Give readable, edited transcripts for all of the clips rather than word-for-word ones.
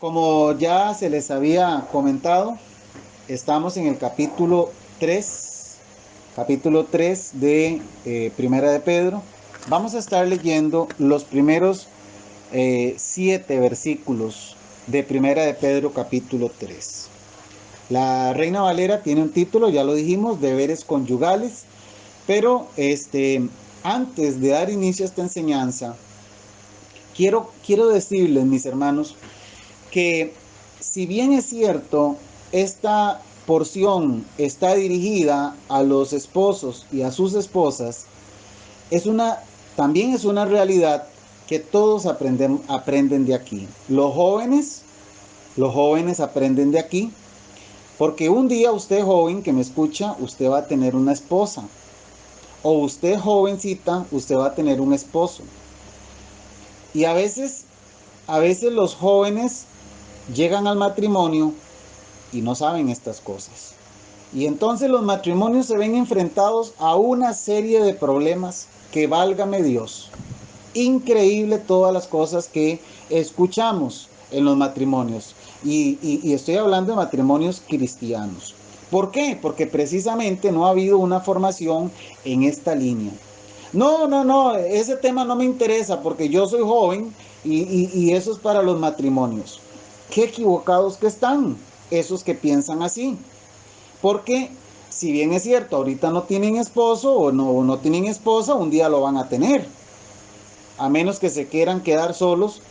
Como ya se les había comentado, estamos en el capítulo 3 de Primera de Pedro. Vamos a estar leyendo los primeros 7 versículos de Primera de Pedro capítulo 3. La Reina Valera tiene un título, ya lo dijimos, deberes conyugales, pero antes de dar inicio a esta enseñanza, quiero decirles, mis hermanos, que si bien es cierto, esta porción está dirigida a los esposos y a sus esposas, también es una realidad que todos aprenden de aquí. Los jóvenes aprenden de aquí, porque un día usted joven que me escucha, usted va a tener una esposa, o usted jovencita, usted va a tener un esposo. Y a veces los jóvenes llegan al matrimonio y no saben estas cosas. Y entonces los matrimonios se ven enfrentados a una serie de problemas que, válgame Dios, increíble todas las cosas que escuchamos en los matrimonios. Y estoy hablando de matrimonios cristianos. ¿Por qué? Porque precisamente no ha habido una formación en esta línea. No, ese tema no me interesa porque yo soy joven y eso es para los matrimonios. Qué equivocados que están esos que piensan así. Porque si bien es cierto, ahorita no tienen esposo o no tienen esposa, un día lo van a tener. A menos que se quieran quedar solos,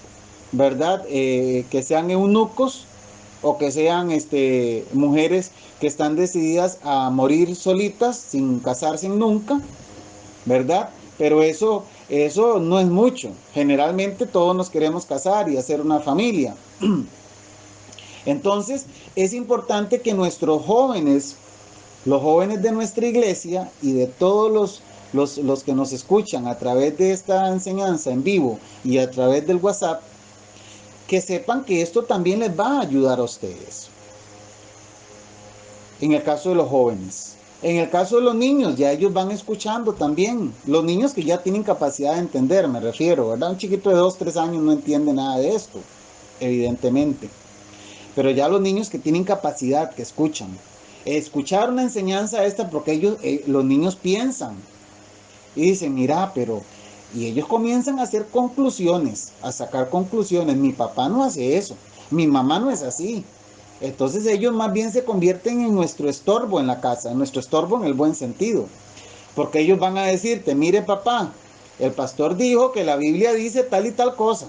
¿verdad? Que sean eunucos o que sean mujeres que están decididas a morir solitas sin casarse nunca, ¿verdad? Pero eso no es mucho. Generalmente todos nos queremos casar y hacer una familia. Entonces es importante que nuestros jóvenes, los jóvenes de nuestra iglesia y de todos los que nos escuchan a través de esta enseñanza en vivo y a través del WhatsApp, que sepan que esto también les va a ayudar a ustedes. En el caso de los jóvenes. En el caso de los niños, ya ellos van escuchando también. Los niños que ya tienen capacidad de entender, me refiero, ¿verdad? Un chiquito de 2, 3 años no entiende nada de esto, evidentemente. Pero ya los niños que tienen capacidad, que escuchan. Escuchar una enseñanza esta porque los niños piensan. Y dicen, mira, pero... Y ellos comienzan a hacer conclusiones, a sacar conclusiones. Mi papá no hace eso. Mi mamá no es así. Entonces ellos más bien se convierten en nuestro estorbo en la casa, en nuestro estorbo en el buen sentido. Porque ellos van a decirte, mire papá, el pastor dijo que la Biblia dice tal y tal cosa.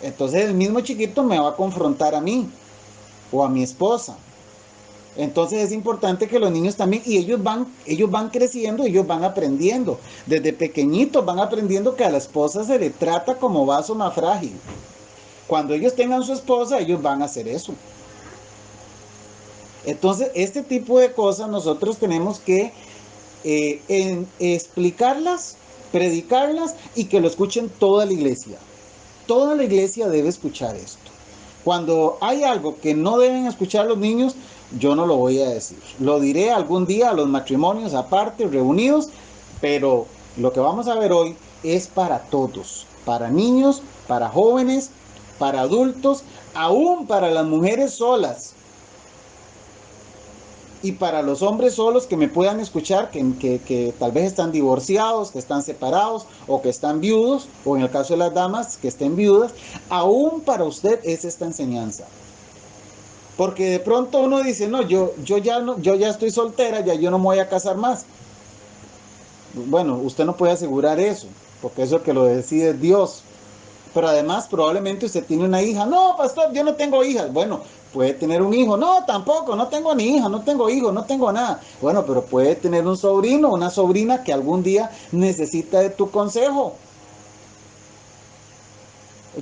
Entonces el mismo chiquito me va a confrontar a mí o a mi esposa. Entonces es importante que los niños también, y ellos van creciendo, ellos van aprendiendo. Desde pequeñitos van aprendiendo que a la esposa se le trata como vaso más frágil. Cuando ellos tengan su esposa, ellos van a hacer eso. Entonces, este tipo de cosas nosotros tenemos que explicarlas, predicarlas y que lo escuchen toda la iglesia. Toda la iglesia debe escuchar esto. Cuando hay algo que no deben escuchar los niños, yo no lo voy a decir. Lo diré algún día a los matrimonios aparte, reunidos, pero lo que vamos a ver hoy es para todos, para niños, para jóvenes, para adultos, aún para las mujeres solas. Y para los hombres solos que me puedan escuchar, que tal vez están divorciados, que están separados o que están viudos, o en el caso de las damas que estén viudas, aún para usted es esta enseñanza. Porque de pronto uno dice, no, yo ya estoy soltera, ya yo no me voy a casar más. Bueno, usted no puede asegurar eso, porque eso que lo decide Dios. Pero además probablemente usted tiene una hija. No, pastor, yo no tengo hijas. Bueno, puede tener un hijo. No, tampoco, no tengo ni hija, no tengo hijo, no tengo nada. Bueno, pero puede tener un sobrino, una sobrina que algún día necesita de tu consejo.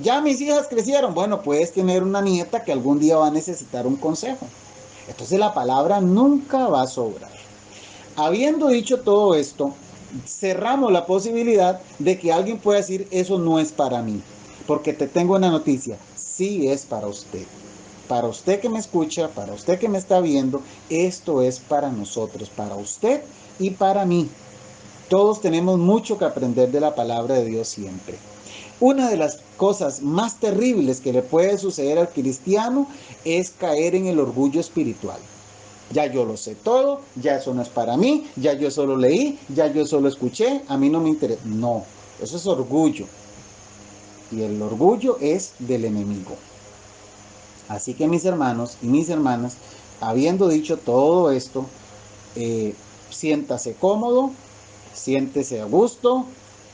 Ya mis hijas crecieron. Bueno, puedes tener una nieta que algún día va a necesitar un consejo. Entonces la palabra nunca va a sobrar. Habiendo dicho todo esto, cerramos la posibilidad de que alguien pueda decir, eso no es para mí. Porque te tengo una noticia, sí es para usted. Para usted que me escucha, para usted que me está viendo, esto es para nosotros, para usted y para mí. Todos tenemos mucho que aprender de la palabra de Dios siempre. Una de las cosas más terribles que le puede suceder al cristiano es caer en el orgullo espiritual. Ya yo lo sé todo, ya eso no es para mí, ya yo solo leí, ya yo solo escuché, a mí no me interesa. No, eso es orgullo. Y el orgullo es del enemigo. Así que mis hermanos y mis hermanas, habiendo dicho todo esto, siéntase cómodo, siéntese a gusto,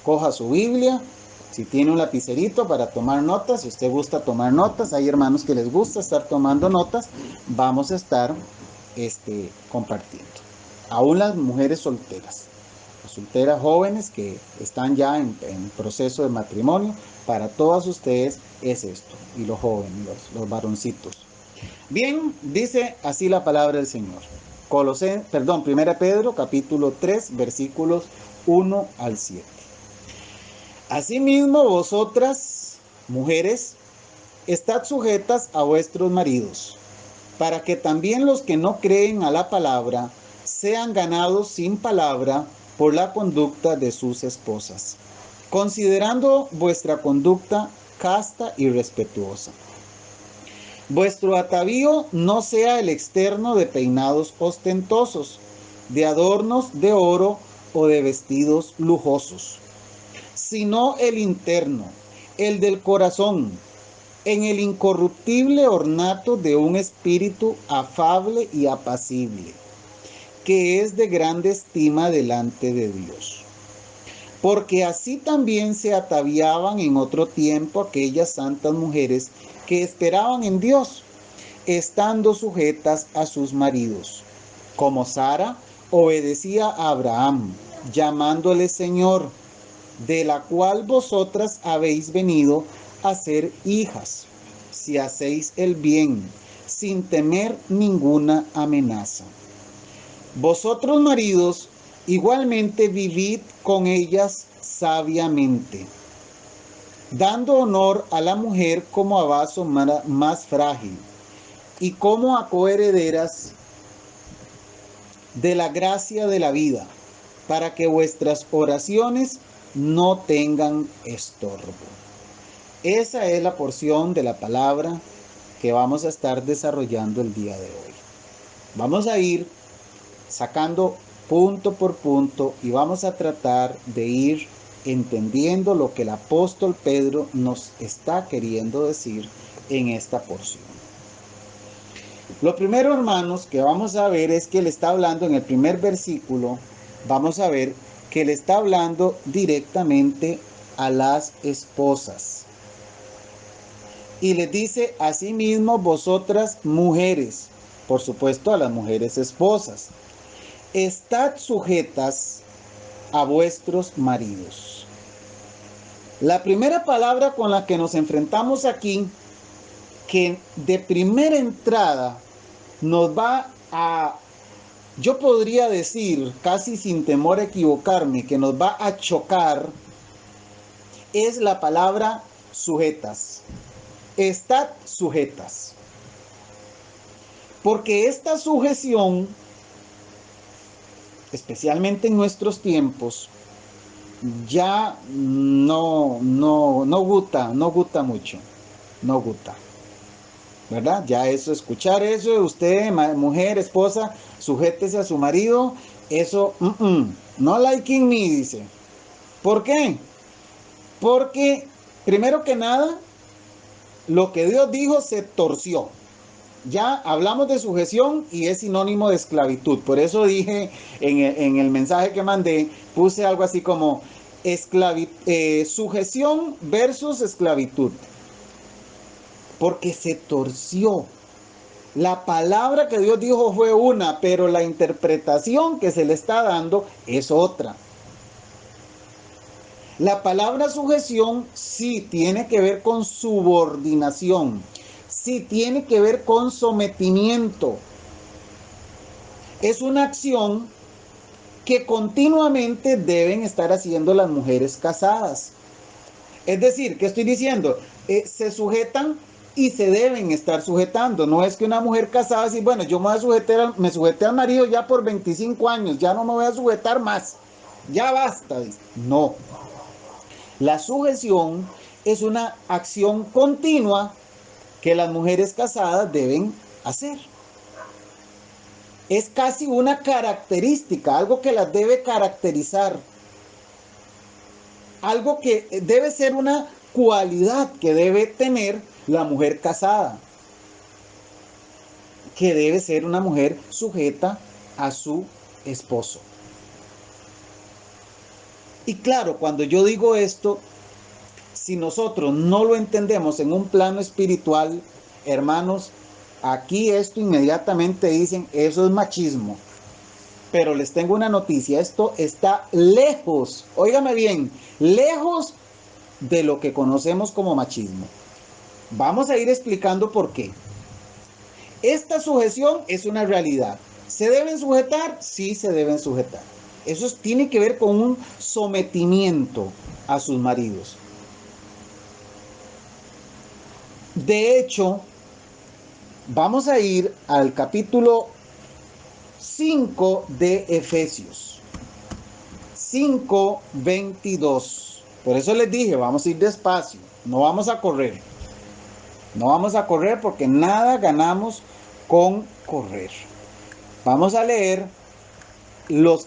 coja su Biblia, si tiene un lapicerito para tomar notas, si usted gusta tomar notas, hay hermanos que les gusta estar tomando notas, vamos a estar compartiendo. Aún las mujeres solteras jóvenes que están ya en proceso de matrimonio, para todas ustedes es esto, y los jóvenes, los varoncitos. Bien, dice así la palabra del Señor. 1 Pedro capítulo 3 versículos 1 al 7. Asimismo vosotras, mujeres, estad sujetas a vuestros maridos, para que también los que no creen a la palabra sean ganados sin palabra por la conducta de sus esposas, considerando vuestra conducta casta y respetuosa. Vuestro atavío no sea el externo de peinados ostentosos, de adornos de oro o de vestidos lujosos, sino el interno, el del corazón, en el incorruptible ornato de un espíritu afable y apacible, que es de grande estima delante de Dios. Porque así también se ataviaban en otro tiempo aquellas santas mujeres que esperaban en Dios, estando sujetas a sus maridos, como Sara obedecía a Abraham, llamándole Señor, de la cual vosotras habéis venido a ser hijas, si hacéis el bien, sin temer ninguna amenaza. Vosotros, maridos, igualmente vivid con ellas sabiamente, dando honor a la mujer como a vaso más frágil y como a coherederas de la gracia de la vida, para que vuestras oraciones no tengan estorbo. Esa es la porción de la palabra que vamos a estar desarrollando el día de hoy. Vamos a ir sacando punto por punto y vamos a tratar de ir entendiendo lo que el apóstol Pedro nos está queriendo decir en esta porción. Lo primero, hermanos, que vamos a ver es que él está hablando en el primer versículo, vamos a ver que le está hablando directamente a las esposas. Y les dice, asimismo vosotras mujeres, por supuesto a las mujeres esposas, estad sujetas a vuestros maridos. La primera palabra con la que nos enfrentamos aquí, que de primera entrada nos va a, yo podría decir, casi sin temor a equivocarme, que nos va a chocar, es la palabra sujetas. Estad sujetas. Porque esta sujeción, especialmente en nuestros tiempos, ya no gusta mucho, no gusta, ¿verdad? Ya eso, escuchar eso, usted, mujer, esposa, sujétese a su marido, eso, no liking me, dice. ¿Por qué? Porque, primero que nada, lo que Dios dijo se torció. Ya hablamos de sujeción y es sinónimo de esclavitud. Por eso dije en el mensaje que mandé, puse algo así como sujeción versus esclavitud. Porque se torció. La palabra que Dios dijo fue una, pero la interpretación que se le está dando es otra. La palabra sujeción sí tiene que ver con subordinación. Sí tiene que ver con sometimiento. Es una acción que continuamente deben estar haciendo las mujeres casadas. Es decir, ¿qué estoy diciendo? Se sujetan y se deben estar sujetando. No es que una mujer casada dice, bueno, yo me sujeté al marido ya por 25 años, ya no me voy a sujetar más. Ya basta. No. La sujeción es una acción continua que las mujeres casadas deben hacer. Es casi una característica, algo que las debe caracterizar, algo que debe ser una cualidad que debe tener la mujer casada, que debe ser una mujer sujeta a su esposo. Y claro, cuando yo digo esto, si nosotros no lo entendemos en un plano espiritual, hermanos, aquí esto inmediatamente dicen, eso es machismo. Pero les tengo una noticia, esto está lejos, óigame bien, lejos de lo que conocemos como machismo. Vamos a ir explicando por qué. Esta sujeción es una realidad. ¿Se deben sujetar? Sí, se deben sujetar. Eso tiene que ver con un sometimiento a sus maridos. De hecho, vamos a ir al capítulo 5 de Efesios. 5:22. Por eso les dije, vamos a ir despacio, no vamos a correr. No vamos a correr porque nada ganamos con correr. Vamos a leer los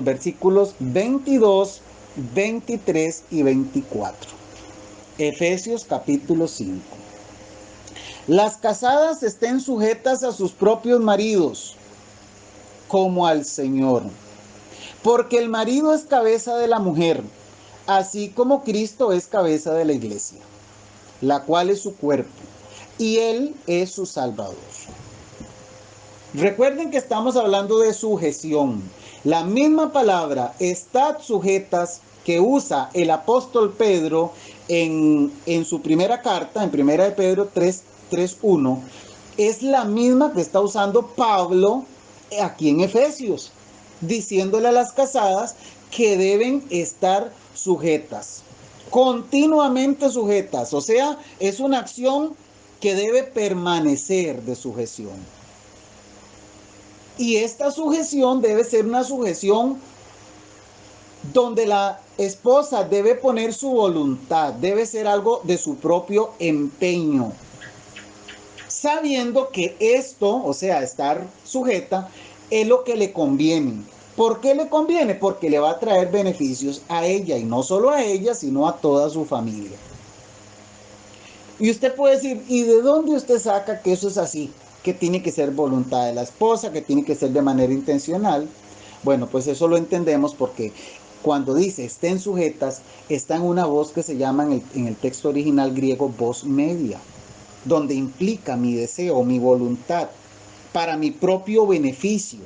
versículos 22, 23 y 24. Efesios capítulo 5. Las casadas estén sujetas a sus propios maridos, como al Señor. Porque el marido es cabeza de la mujer, así como Cristo es cabeza de la iglesia, la cual es su cuerpo, y Él es su Salvador. Recuerden que estamos hablando de sujeción. La misma palabra, estad sujetas, que usa el apóstol Pedro en su primera carta, en primera de Pedro 3:1, es la misma que está usando Pablo aquí en Efesios, diciéndole a las casadas que deben estar sujetas, continuamente sujetas. O sea, es una acción que debe permanecer de sujeción. Y esta sujeción debe ser una sujeción donde la esposa debe poner su voluntad, debe ser algo de su propio empeño, sabiendo que esto, o sea, estar sujeta, es lo que le conviene. ¿Por qué le conviene? Porque le va a traer beneficios a ella, y no solo a ella, sino a toda su familia. Y usted puede decir, ¿y de dónde usted saca que eso es así? Que tiene que ser voluntad de la esposa, que tiene que ser de manera intencional. Bueno, pues eso lo entendemos porque cuando dice estén sujetas, está en una voz que se llama en el texto original griego voz media, donde implica mi deseo, mi voluntad, para mi propio beneficio.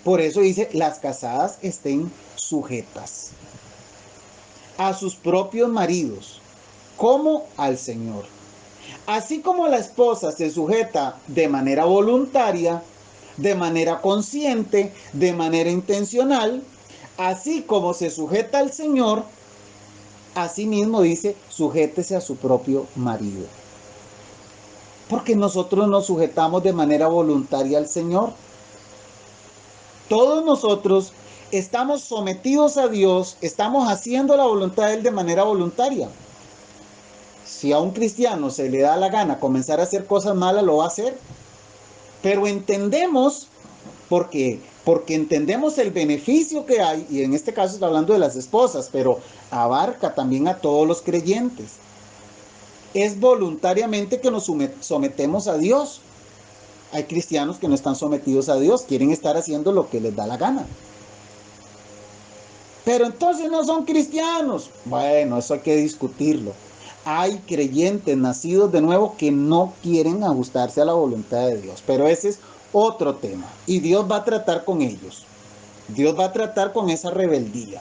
Por eso dice, las casadas estén sujetas a sus propios maridos, como al Señor. Así como la esposa se sujeta de manera voluntaria, de manera consciente, de manera intencional, así como se sujeta al Señor, así mismo dice, sujétese a su propio marido. Porque nosotros nos sujetamos de manera voluntaria al Señor. Todos nosotros estamos sometidos a Dios, estamos haciendo la voluntad de Él de manera voluntaria. Si a un cristiano se le da la gana comenzar a hacer cosas malas, lo va a hacer. Pero entendemos, porque entendemos el beneficio que hay, y en este caso está hablando de las esposas, pero abarca también a todos los creyentes. Es voluntariamente que nos sometemos a Dios. Hay cristianos que no están sometidos a Dios, quieren estar haciendo lo que les da la gana. Pero entonces no son cristianos. Bueno, eso hay que discutirlo. Hay creyentes nacidos de nuevo que no quieren ajustarse a la voluntad de Dios, pero ese es otro tema. Y Dios va a tratar con ellos. Dios va a tratar con esa rebeldía.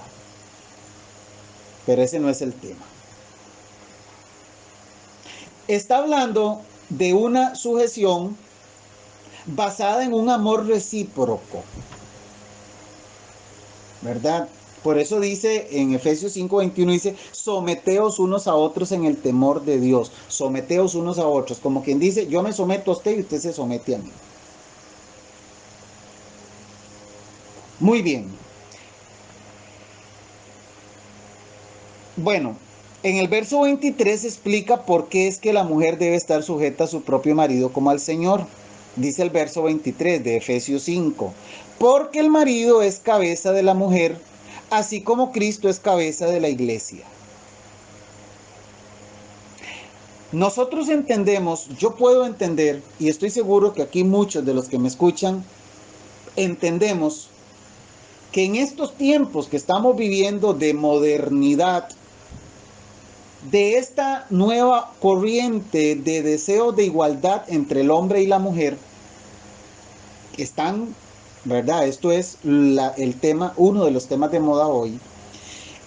Pero ese no es el tema. Está hablando de una sujeción basada en un amor recíproco, ¿verdad? Por eso dice en Efesios 5:21, dice, someteos unos a otros en el temor de Dios. Someteos unos a otros. Como quien dice, yo me someto a usted y usted se somete a mí. Muy bien. Bueno, en el verso 23 explica por qué es que la mujer debe estar sujeta a su propio marido como al Señor. Dice el verso 23 de Efesios 5, porque el marido es cabeza de la mujer, así como Cristo es cabeza de la iglesia. Nosotros entendemos, yo puedo entender, y estoy seguro que aquí muchos de los que me escuchan entendemos que en estos tiempos que estamos viviendo de modernidad, de esta nueva corriente de deseo de igualdad entre el hombre y la mujer, están, ¿verdad? Esto es el tema, uno de los temas de moda hoy.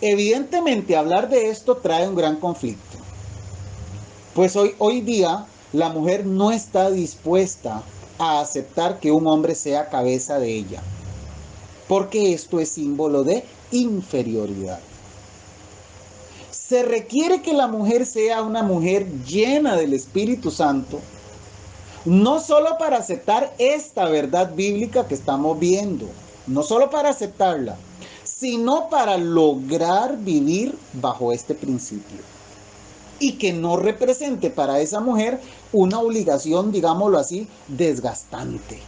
Evidentemente, hablar de esto trae un gran conflicto. Pues hoy día la mujer no está dispuesta a aceptar que un hombre sea cabeza de ella, porque esto es símbolo de inferioridad. Se requiere que la mujer sea una mujer llena del Espíritu Santo, no solo para aceptar esta verdad bíblica que estamos viendo, no solo para aceptarla, sino para lograr vivir bajo este principio. Y que no represente para esa mujer una obligación, digámoslo así, desgastante.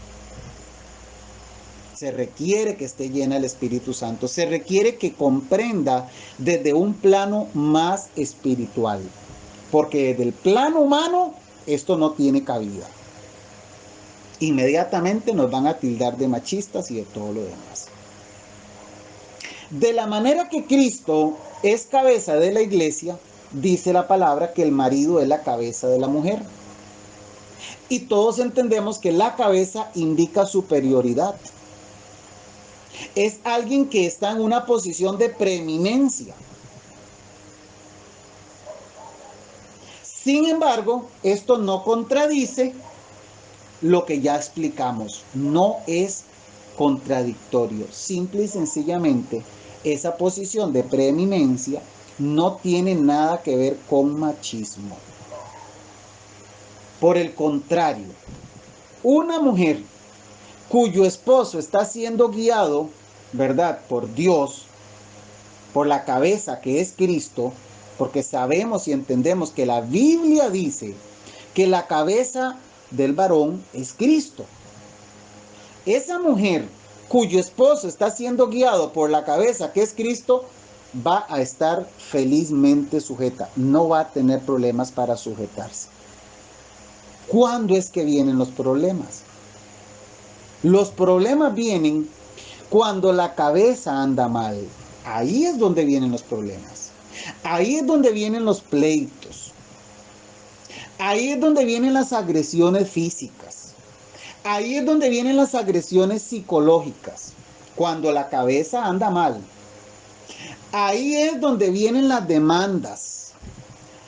Se requiere que esté llena del Espíritu Santo, se requiere que comprenda desde un plano más espiritual, porque desde el plano humano esto no tiene cabida. Inmediatamente nos van a tildar de machistas y de todo lo demás. De la manera que Cristo es cabeza de la iglesia, dice la palabra que el marido es la cabeza de la mujer. Y todos entendemos que la cabeza indica superioridad. Es alguien que está en una posición de preeminencia. Sin embargo, esto no contradice lo que ya explicamos. No es contradictorio. Simple y sencillamente, esa posición de preeminencia no tiene nada que ver con machismo. Por el contrario, una mujer cuyo esposo está siendo guiado, ¿verdad?, por Dios, por la cabeza que es Cristo, porque sabemos y entendemos que la Biblia dice que la cabeza del varón es Cristo. Esa mujer cuyo esposo está siendo guiado por la cabeza que es Cristo, va a estar felizmente sujeta, no va a tener problemas para sujetarse. ¿Cuándo es que vienen los problemas? Los problemas vienen cuando la cabeza anda mal. Ahí es donde vienen los problemas. Ahí es donde vienen los pleitos. Ahí es donde vienen las agresiones físicas. Ahí es donde vienen las agresiones psicológicas. Cuando la cabeza anda mal. Ahí es donde vienen las demandas,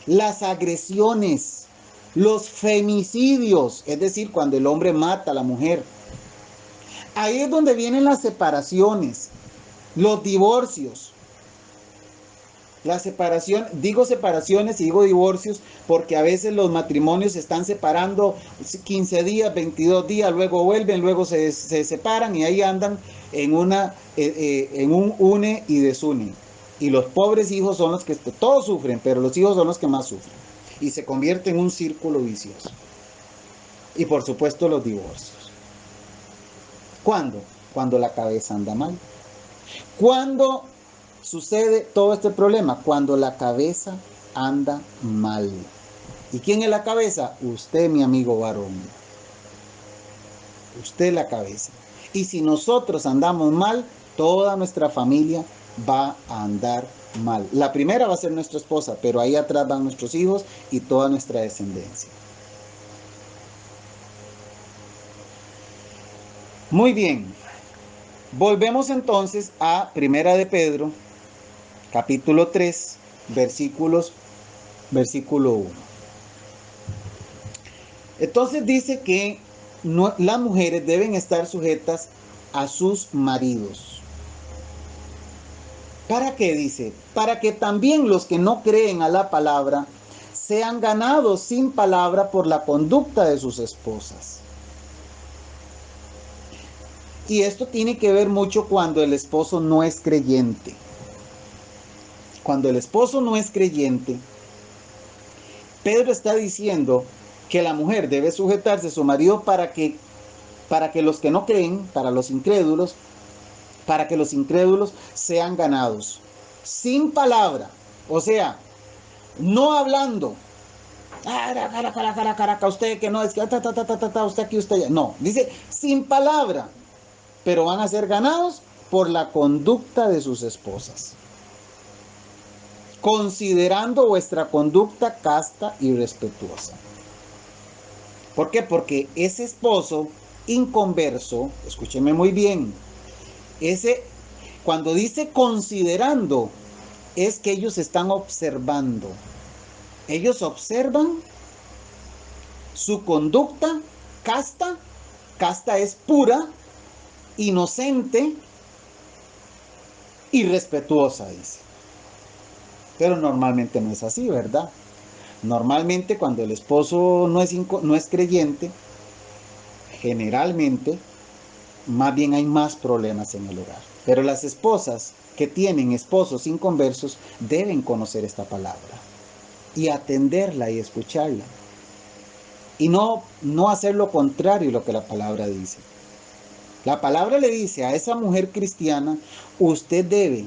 las agresiones, los femicidios, es decir, cuando el hombre mata a la mujer. Ahí es donde vienen las separaciones, los divorcios. La separación, digo separaciones y digo divorcios porque a veces los matrimonios se están separando 15 días, 22 días, luego vuelven, luego se separan y ahí andan en un une y desune. Y los pobres hijos son los que todos sufren, pero los hijos son los que más sufren. Y se convierte en un círculo vicioso. Y por supuesto los divorcios. ¿Cuándo? Cuando la cabeza anda mal. ¿Cuándo sucede todo este problema? Cuando la cabeza anda mal. ¿Y quién es la cabeza? Usted, mi amigo varón. Usted es la cabeza. Y si nosotros andamos mal, toda nuestra familia va a andar mal. La primera va a ser nuestra esposa, pero ahí atrás van nuestros hijos y toda nuestra descendencia. Muy bien. Volvemos entonces a Primera de Pedro, capítulo 3, versículo 1. Entonces dice que las mujeres deben estar sujetas a sus maridos. ¿Para qué dice? Para que también los que no creen a la palabra sean ganados sin palabra por la conducta de sus esposas. Y esto tiene que ver mucho cuando el esposo no es creyente. cuando el esposo no es creyente, Pedro está diciendo que la mujer debe sujetarse a su marido para que los que no creen, para que los incrédulos sean ganados. Sin palabra, o sea, no hablando. Caraca, usted que no es que usted aquí, usted allá. No, dice sin palabra, pero van a ser ganados por la conducta de sus esposas, considerando vuestra conducta casta y respetuosa. ¿Por qué? Porque ese esposo inconverso, escúcheme muy bien, cuando dice considerando, es que ellos están observando. Ellos observan su conducta casta. Casta es pura, inocente y respetuosa, dice. Pero normalmente no es así, ¿verdad? Normalmente cuando el esposo no es creyente, generalmente, más bien hay más problemas en el hogar. Pero las esposas que tienen esposos inconversos deben conocer esta palabra y atenderla y escucharla. Y no hacer lo contrario a lo que la palabra dice. La palabra le dice a esa mujer cristiana, usted debe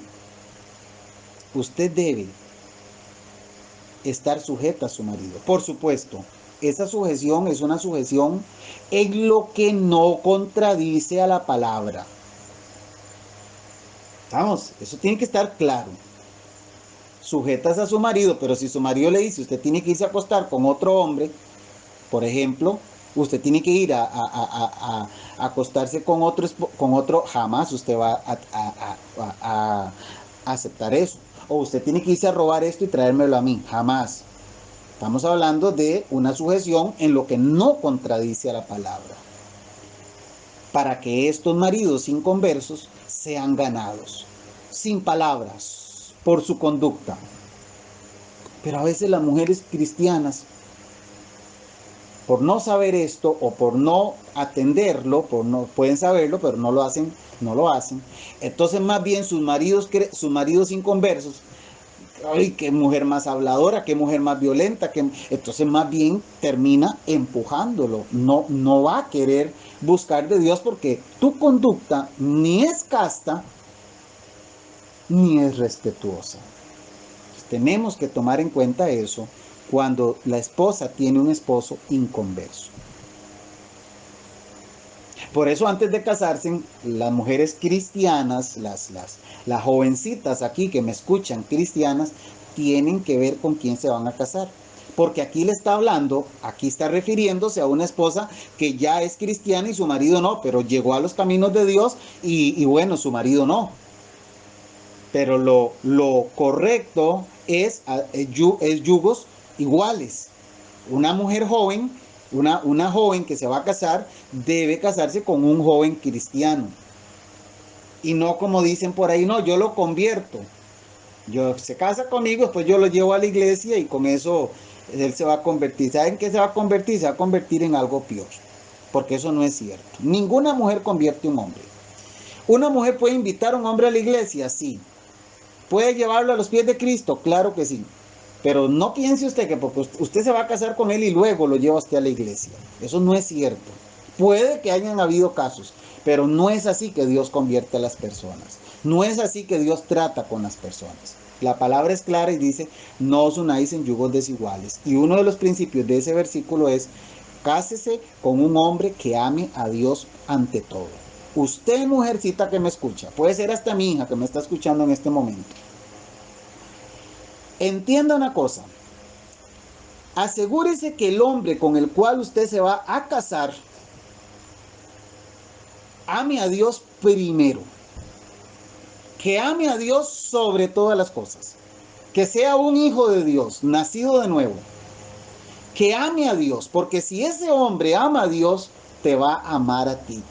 estar sujeta a su marido. Por supuesto, esa sujeción es una sujeción en lo que no contradice a la palabra. Vamos, eso tiene que estar claro. Sujetas a su marido, pero si su marido le dice usted tiene que irse a acostar con otro hombre, por ejemplo, usted tiene que ir a acostarse con otro, jamás usted va a aceptar eso. O usted tiene que irse a robar esto y traérmelo a mí, jamás. Estamos hablando de una sujeción en lo que no contradice a la palabra, para que estos maridos inconversos sean ganados, sin palabras, por su conducta. Pero a veces las mujeres cristianas, por no saber esto o por no atenderlo, pueden saberlo, pero no lo hacen. Entonces más bien sus maridos inconversos, ay, qué mujer más habladora, qué mujer más violenta, entonces más bien termina empujándolo. No va a querer buscar de Dios porque tu conducta ni es casta ni es respetuosa. Entonces, tenemos que tomar en cuenta eso cuando la esposa tiene un esposo inconverso. Por eso antes de casarse, las mujeres cristianas, las jovencitas aquí que me escuchan cristianas, tienen que ver con quién se van a casar. Porque aquí le está hablando, aquí está refiriéndose a una esposa que ya es cristiana y su marido no, pero llegó a los caminos de Dios y bueno, su marido no. Pero lo correcto es yugos iguales. Una mujer joven, una joven que se va a casar, debe casarse con un joven cristiano. Y no como dicen por ahí, no, yo lo convierto. Se casa conmigo, después yo lo llevo a la iglesia y con eso él se va a convertir. ¿Saben qué se va a convertir? Se va a convertir en algo peor. Porque eso no es cierto. Ninguna mujer convierte a un hombre. ¿Una mujer puede invitar a un hombre a la iglesia? Sí. ¿Puede llevarlo a los pies de Cristo? Claro que sí. Pero no piense usted que porque usted se va a casar con él y luego lo lleva usted a la iglesia. Eso no es cierto. Puede que hayan habido casos, pero no es así que Dios convierte a las personas. No es así que Dios trata con las personas. La palabra es clara y dice, no os unáis en yugos desiguales. Y uno de los principios de ese versículo es, cásese con un hombre que ame a Dios ante todo. Usted, mujercita que me escucha, puede ser hasta mi hija que me está escuchando en este momento. Entienda una cosa, asegúrese que el hombre con el cual usted se va a casar ame a Dios primero, que ame a Dios sobre todas las cosas, que sea un hijo de Dios, nacido de nuevo, que ame a Dios, porque si ese hombre ama a Dios, te va a amar a ti.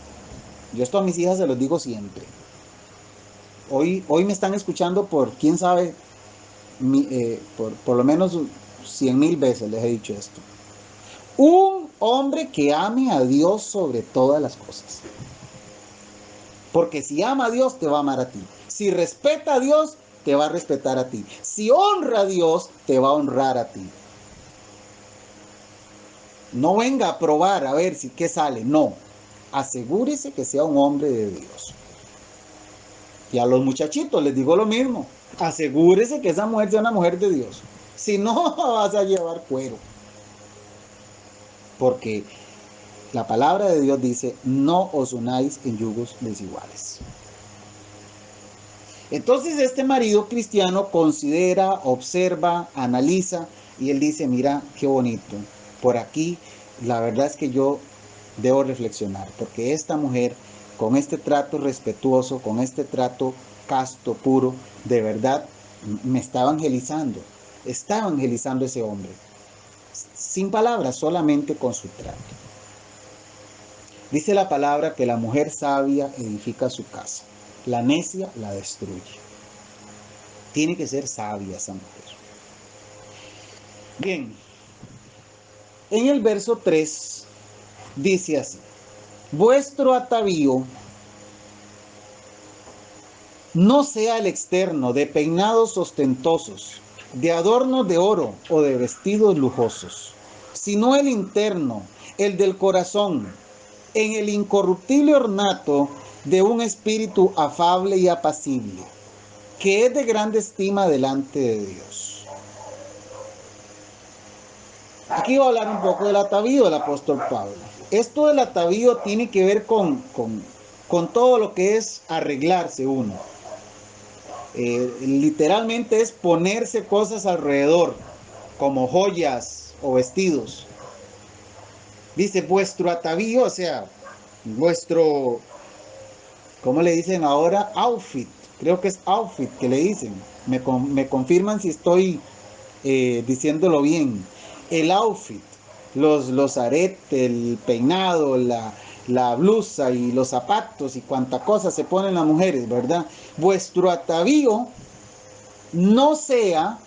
Yo esto a mis hijas se los digo siempre. Hoy me están escuchando por, quién sabe, por lo menos 100,000 veces les he dicho esto. Un hombre que ame a Dios sobre todas las cosas. Porque si ama a Dios, te va a amar a ti. Si respeta a Dios, te va a respetar a ti. Si honra a Dios, te va a honrar a ti. No venga a probar a ver si qué sale. No. Asegúrese que sea un hombre de Dios. Y a los muchachitos les digo lo mismo. Asegúrese que esa mujer sea una mujer de Dios. Si no, vas a llevar cuero. Porque la palabra de Dios dice, no os unáis en yugos desiguales. Entonces este marido cristiano considera, observa, analiza y él dice, mira qué bonito. Por aquí la verdad es que yo debo reflexionar, porque esta mujer con este trato respetuoso, con este trato casto, puro, de verdad me está evangelizando a ese hombre. Sin palabras, solamente con su trato. Dice la palabra que la mujer sabia edifica su casa, la necia la destruye. Tiene que ser sabia esa mujer. Bien, en el verso 3 dice así, vuestro atavío no sea el externo de peinados ostentosos, de adornos de oro o de vestidos lujosos, sino el interno, el del corazón, en el incorruptible ornato de un espíritu afable y apacible, que es de grande estima delante de Dios. Aquí va a hablar un poco del atavío del apóstol Pablo. Esto del atavío tiene que ver con todo lo que es arreglarse uno. Literalmente es ponerse cosas alrededor, como joyas o vestidos. Dice vuestro atavío, o sea, vuestro, ¿cómo le dicen ahora? Outfit. Creo que es outfit que le dicen. Me confirman si estoy diciéndolo bien. El outfit, los aretes, el peinado, la blusa y los zapatos y cuánta cosa se ponen las mujeres, ¿verdad? Vuestro atavío no sea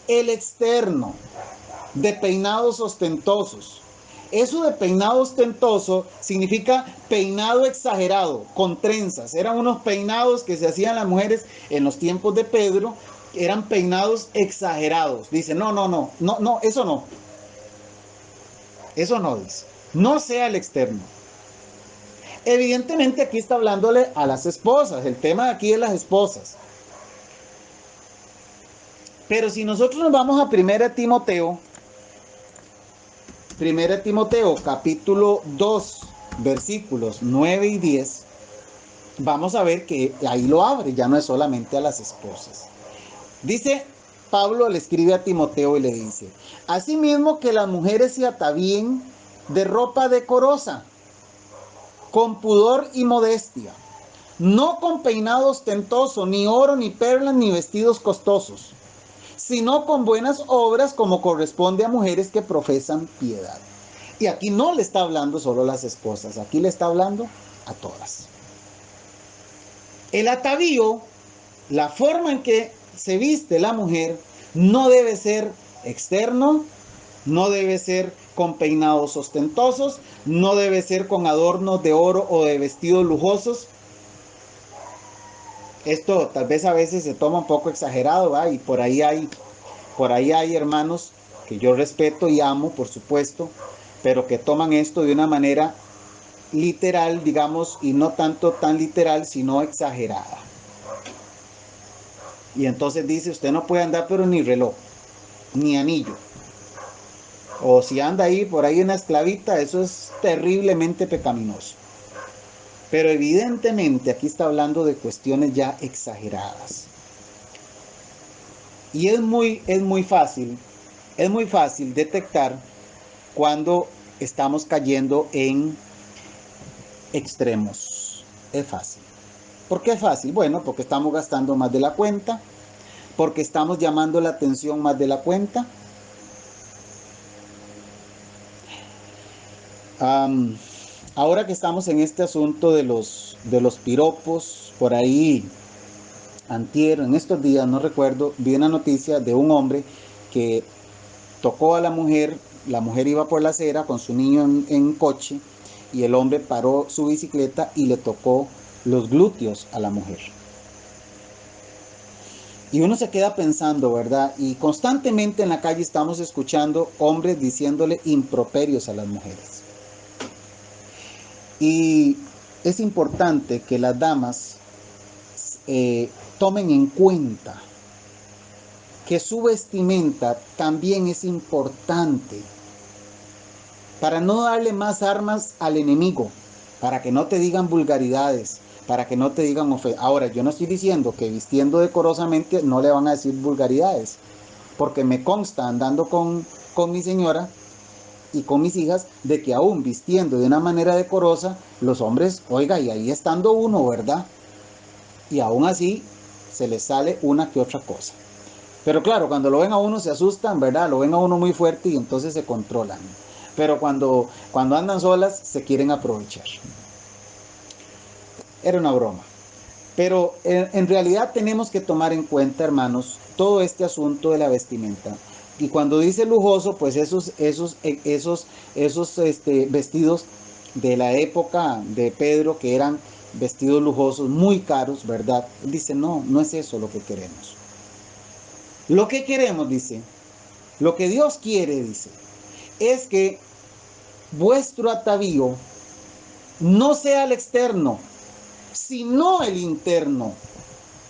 el externo de peinados ostentosos. Eso de peinado ostentoso significa peinado exagerado, con trenzas. Eran unos peinados que se hacían las mujeres en los tiempos de Pedro, eran peinados exagerados. Dice, no, eso no. Eso no dice. No sea el externo. Evidentemente aquí está hablándole a las esposas. El tema de aquí es las esposas. Pero si nosotros nos vamos a 1 Timoteo capítulo 2, versículos 9 y 10, vamos a ver que ahí lo abre, ya no es solamente a las esposas. Dice, Pablo le escribe a Timoteo y le dice, asimismo que las mujeres se atavíen de ropa decorosa, con pudor y modestia, no con peinado ostentoso, ni oro, ni perlas, ni vestidos costosos, sino con buenas obras como corresponde a mujeres que profesan piedad. Y aquí no le está hablando solo a las esposas, aquí le está hablando a todas. El atavío, la forma en que se viste la mujer, no debe ser externo, no debe ser con peinados ostentosos, no debe ser con adornos de oro o de vestidos lujosos. Esto tal vez a veces se toma un poco exagerado, ¿va? Y por ahí hay hermanos que yo respeto y amo, por supuesto, pero que toman esto de una manera literal, digamos, y no tanto tan literal, sino exagerada. Y entonces dice, usted no puede andar pero ni reloj, ni anillo. O si anda ahí, por ahí una esclavita, eso es terriblemente pecaminoso. Pero evidentemente aquí está hablando de cuestiones ya exageradas. Y es muy fácil detectar cuando estamos cayendo en extremos. Es fácil. ¿Por qué es fácil? Bueno, porque estamos gastando más de la cuenta, porque estamos llamando la atención más de la cuenta. Ahora que estamos en este asunto de los piropos, por ahí, antier, en estos días, no recuerdo, vi una noticia de un hombre que tocó a la mujer iba por la acera con su niño en coche, y el hombre paró su bicicleta y le tocó los glúteos a la mujer. Y uno se queda pensando, ¿verdad? Y constantemente en la calle estamos escuchando hombres diciéndole improperios a las mujeres. Y es importante que las damas tomen en cuenta que su vestimenta también es importante para no darle más armas al enemigo, para que no te digan vulgaridades, para que no te digan ofensas. Ahora, yo no estoy diciendo que vistiendo decorosamente no le van a decir vulgaridades, porque me consta andando con mi señora y con mis hijas, de que aún vistiendo de una manera decorosa, los hombres, oiga, y ahí estando uno, ¿verdad? Y aún así se les sale una que otra cosa. Pero claro, cuando lo ven a uno se asustan, ¿verdad? Lo ven a uno muy fuerte y entonces se controlan. Pero cuando andan solas se quieren aprovechar. Era una broma. Pero en realidad tenemos que tomar en cuenta, hermanos, todo este asunto de la vestimenta. Y cuando dice lujoso, pues esos vestidos de la época de Pedro, que eran vestidos lujosos, muy caros, ¿verdad? Él dice, no, no es eso lo que queremos. Lo que queremos, dice, lo que Dios quiere, dice, es que vuestro atavío no sea el externo, sino el interno,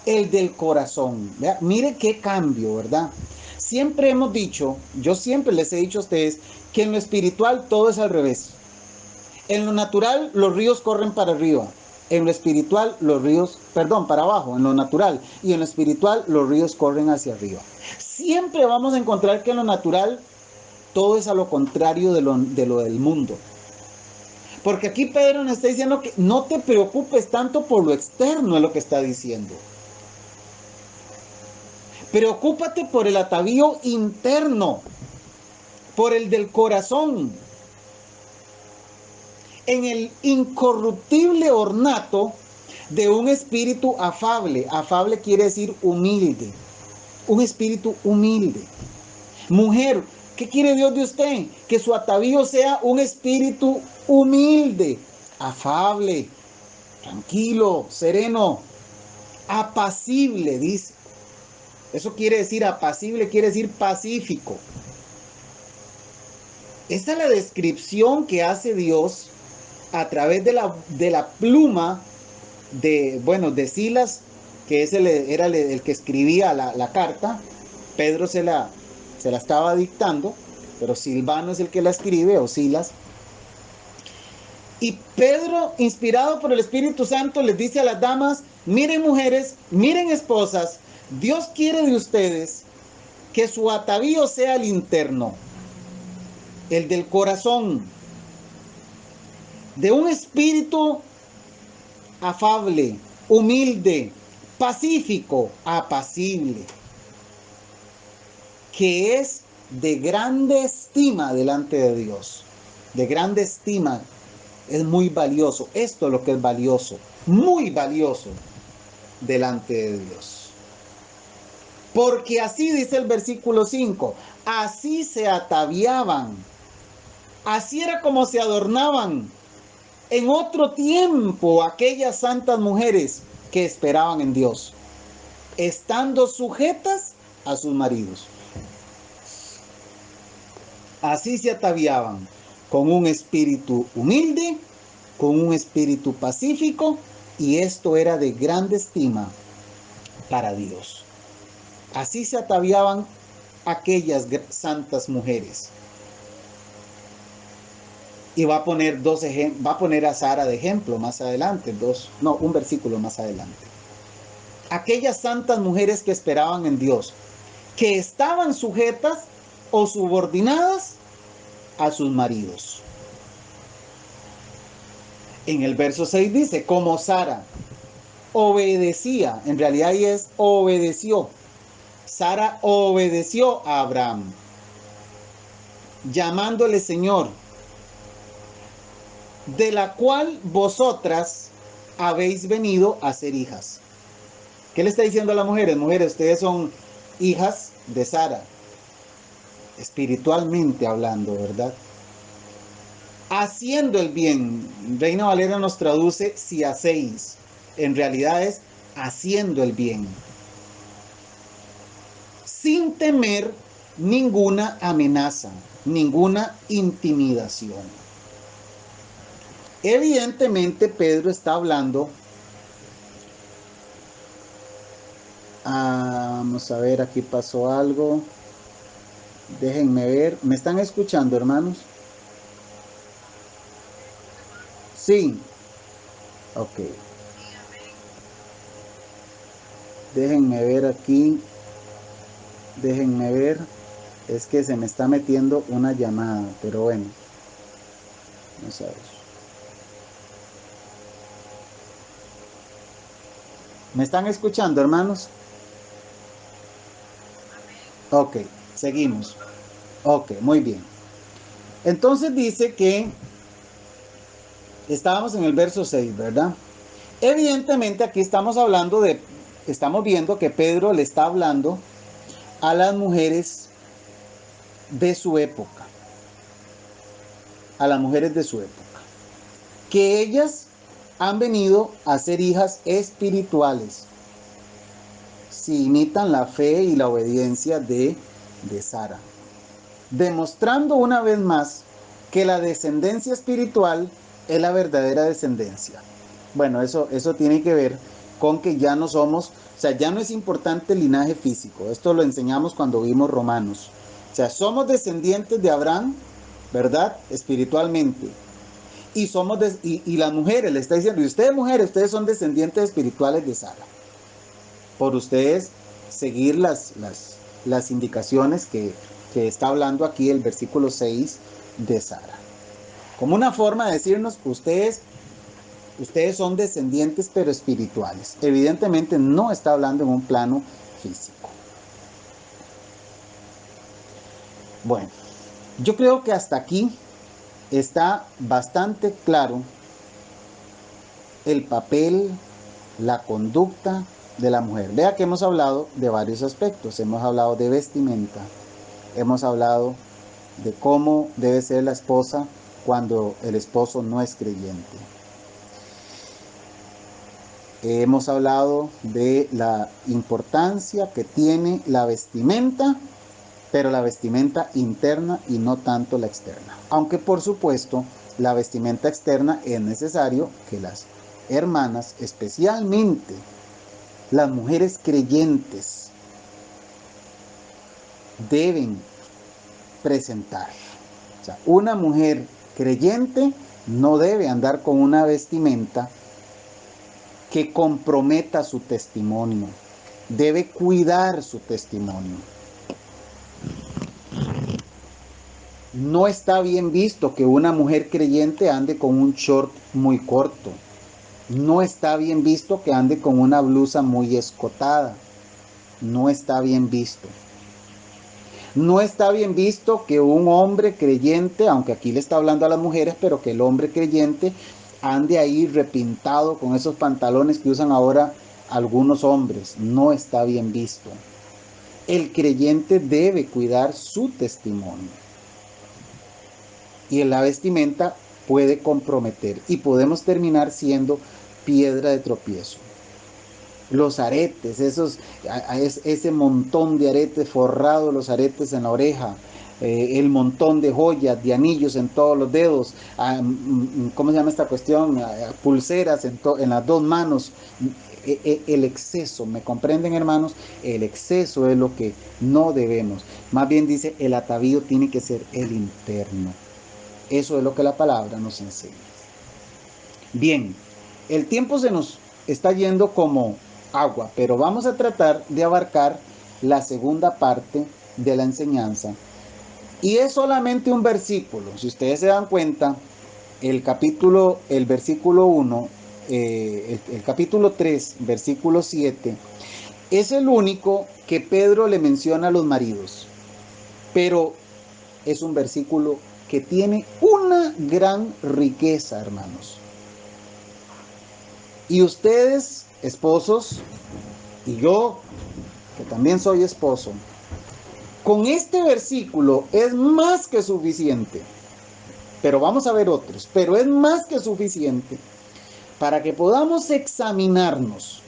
el del corazón. ¿Vea? Mire qué cambio, ¿verdad? Siempre hemos dicho, yo siempre les he dicho a ustedes, que en lo espiritual todo es al revés. En lo natural los ríos corren para arriba, en lo espiritual los ríos, perdón, para abajo, en lo natural, y en lo espiritual los ríos corren hacia arriba. Siempre vamos a encontrar que en lo natural todo es a lo contrario de lo del mundo. Porque aquí Pedro nos está diciendo que no te preocupes tanto por lo externo, es lo que está diciendo. Preocúpate por el atavío interno, por el del corazón, en el incorruptible ornato de un espíritu afable. Afable quiere decir humilde, un espíritu humilde. Mujer, ¿qué quiere Dios de usted? Que su atavío sea un espíritu humilde, afable, tranquilo, sereno, apacible, dice. Eso quiere decir apacible, quiere decir pacífico. Esta es la descripción que hace Dios a través de la pluma de Silas, que era el que escribía la carta. Pedro se la estaba dictando, pero Silvano es el que la escribe, o Silas. Y Pedro, inspirado por el Espíritu Santo, les dice a las damas, miren mujeres, miren esposas, Dios quiere de ustedes que su atavío sea el interno, el del corazón, de un espíritu afable, humilde, pacífico, apacible, que es de grande estima delante de Dios, de grande estima, es muy valioso. Esto es lo que es valioso, muy valioso delante de Dios. Porque así dice el versículo 5, así se ataviaban, así era como se adornaban en otro tiempo aquellas santas mujeres que esperaban en Dios, estando sujetas a sus maridos. Así se ataviaban, con un espíritu humilde, con un espíritu pacífico, y esto era de grande estima para Dios. Así se ataviaban aquellas santas mujeres. Y va a poner va a poner a Sara de ejemplo más adelante, un versículo más adelante. Aquellas santas mujeres que esperaban en Dios, que estaban sujetas o subordinadas a sus maridos. En el verso 6 dice, como Sara obedecía, en realidad ahí es obedeció. Sara obedeció a Abraham, llamándole Señor, de la cual vosotras habéis venido a ser hijas. ¿Qué le está diciendo a las mujeres? Mujeres, ustedes son hijas de Sara, espiritualmente hablando, ¿verdad? Haciendo el bien. Reina Valera nos traduce si hacéis. En realidad es haciendo el bien. sin temer ninguna amenaza, ninguna intimidación. Evidentemente Pedro está hablando, vamos a ver, aquí pasó algo, déjenme ver, ¿me están escuchando, hermanos? Sí, ok, déjenme ver aquí, déjenme ver, es que se me está metiendo una llamada, pero bueno, vamos a ver. ¿Me están escuchando, hermanos? Ok, seguimos. Ok, muy bien. Entonces dice que estábamos en el verso 6, ¿verdad? Evidentemente aquí estamos viendo que Pedro le está hablando a las mujeres de su época, a las mujeres de su época, que ellas han venido a ser hijas espirituales, si imitan la fe y la obediencia de Sara, demostrando una vez más que la descendencia espiritual es la verdadera descendencia. Bueno, eso tiene que ver con que ya no somos, o sea, ya no es importante el linaje físico. Esto lo enseñamos cuando vimos Romanos. O sea, somos descendientes de Abraham, ¿verdad? Espiritualmente. Y y las mujeres, le está diciendo, y ustedes mujeres, ustedes son descendientes espirituales de Sara. Por ustedes seguir las indicaciones que está hablando aquí el versículo 6 de Sara. Como una forma de decirnos, ustedes son descendientes pero espirituales. Evidentemente no está hablando en un plano físico. Bueno, yo creo que hasta aquí está bastante claro el papel, la conducta de la mujer. Vea que hemos hablado de varios aspectos. Hemos hablado de vestimenta, hemos hablado de cómo debe ser la esposa cuando el esposo no es creyente. Hemos hablado de la importancia que tiene la vestimenta, pero la vestimenta interna y no tanto la externa. Aunque por supuesto la vestimenta externa es necesario que las hermanas, especialmente las mujeres creyentes, deben presentar. O sea, una mujer creyente no debe andar con una vestimenta que comprometa su testimonio. Debe cuidar su testimonio. No está bien visto que una mujer creyente ande con un short muy corto. No está bien visto que ande con una blusa muy escotada. No está bien visto. No está bien visto que un hombre creyente, aunque aquí le está hablando a las mujeres, pero que el hombre creyente ande ahí repintado con esos pantalones que usan ahora algunos hombres. No está bien visto. El creyente debe cuidar su testimonio. Y en la vestimenta puede comprometer y podemos terminar siendo piedra de tropiezo. Los aretes, ese montón de aretes forrados, los aretes en la oreja, el montón de joyas, de anillos en todos los dedos, ¿cómo se llama esta cuestión? Pulseras en las dos manos. El exceso, ¿me comprenden, hermanos? El exceso es lo que no debemos. Más bien dice, el atavío tiene que ser el interno. Eso es lo que la palabra nos enseña. Bien, el tiempo se nos está yendo como agua, pero vamos a tratar de abarcar la segunda parte de la enseñanza. Y es solamente un versículo. Si ustedes se dan cuenta, el versículo 1, el capítulo 3, versículo 7, es el único que Pedro le menciona a los maridos. Pero es un versículo que tiene una gran riqueza, hermanos. Y ustedes, esposos, y yo, que también soy esposo, con este versículo es más que suficiente, pero vamos a ver otros, pero es más que suficiente para que podamos examinarnos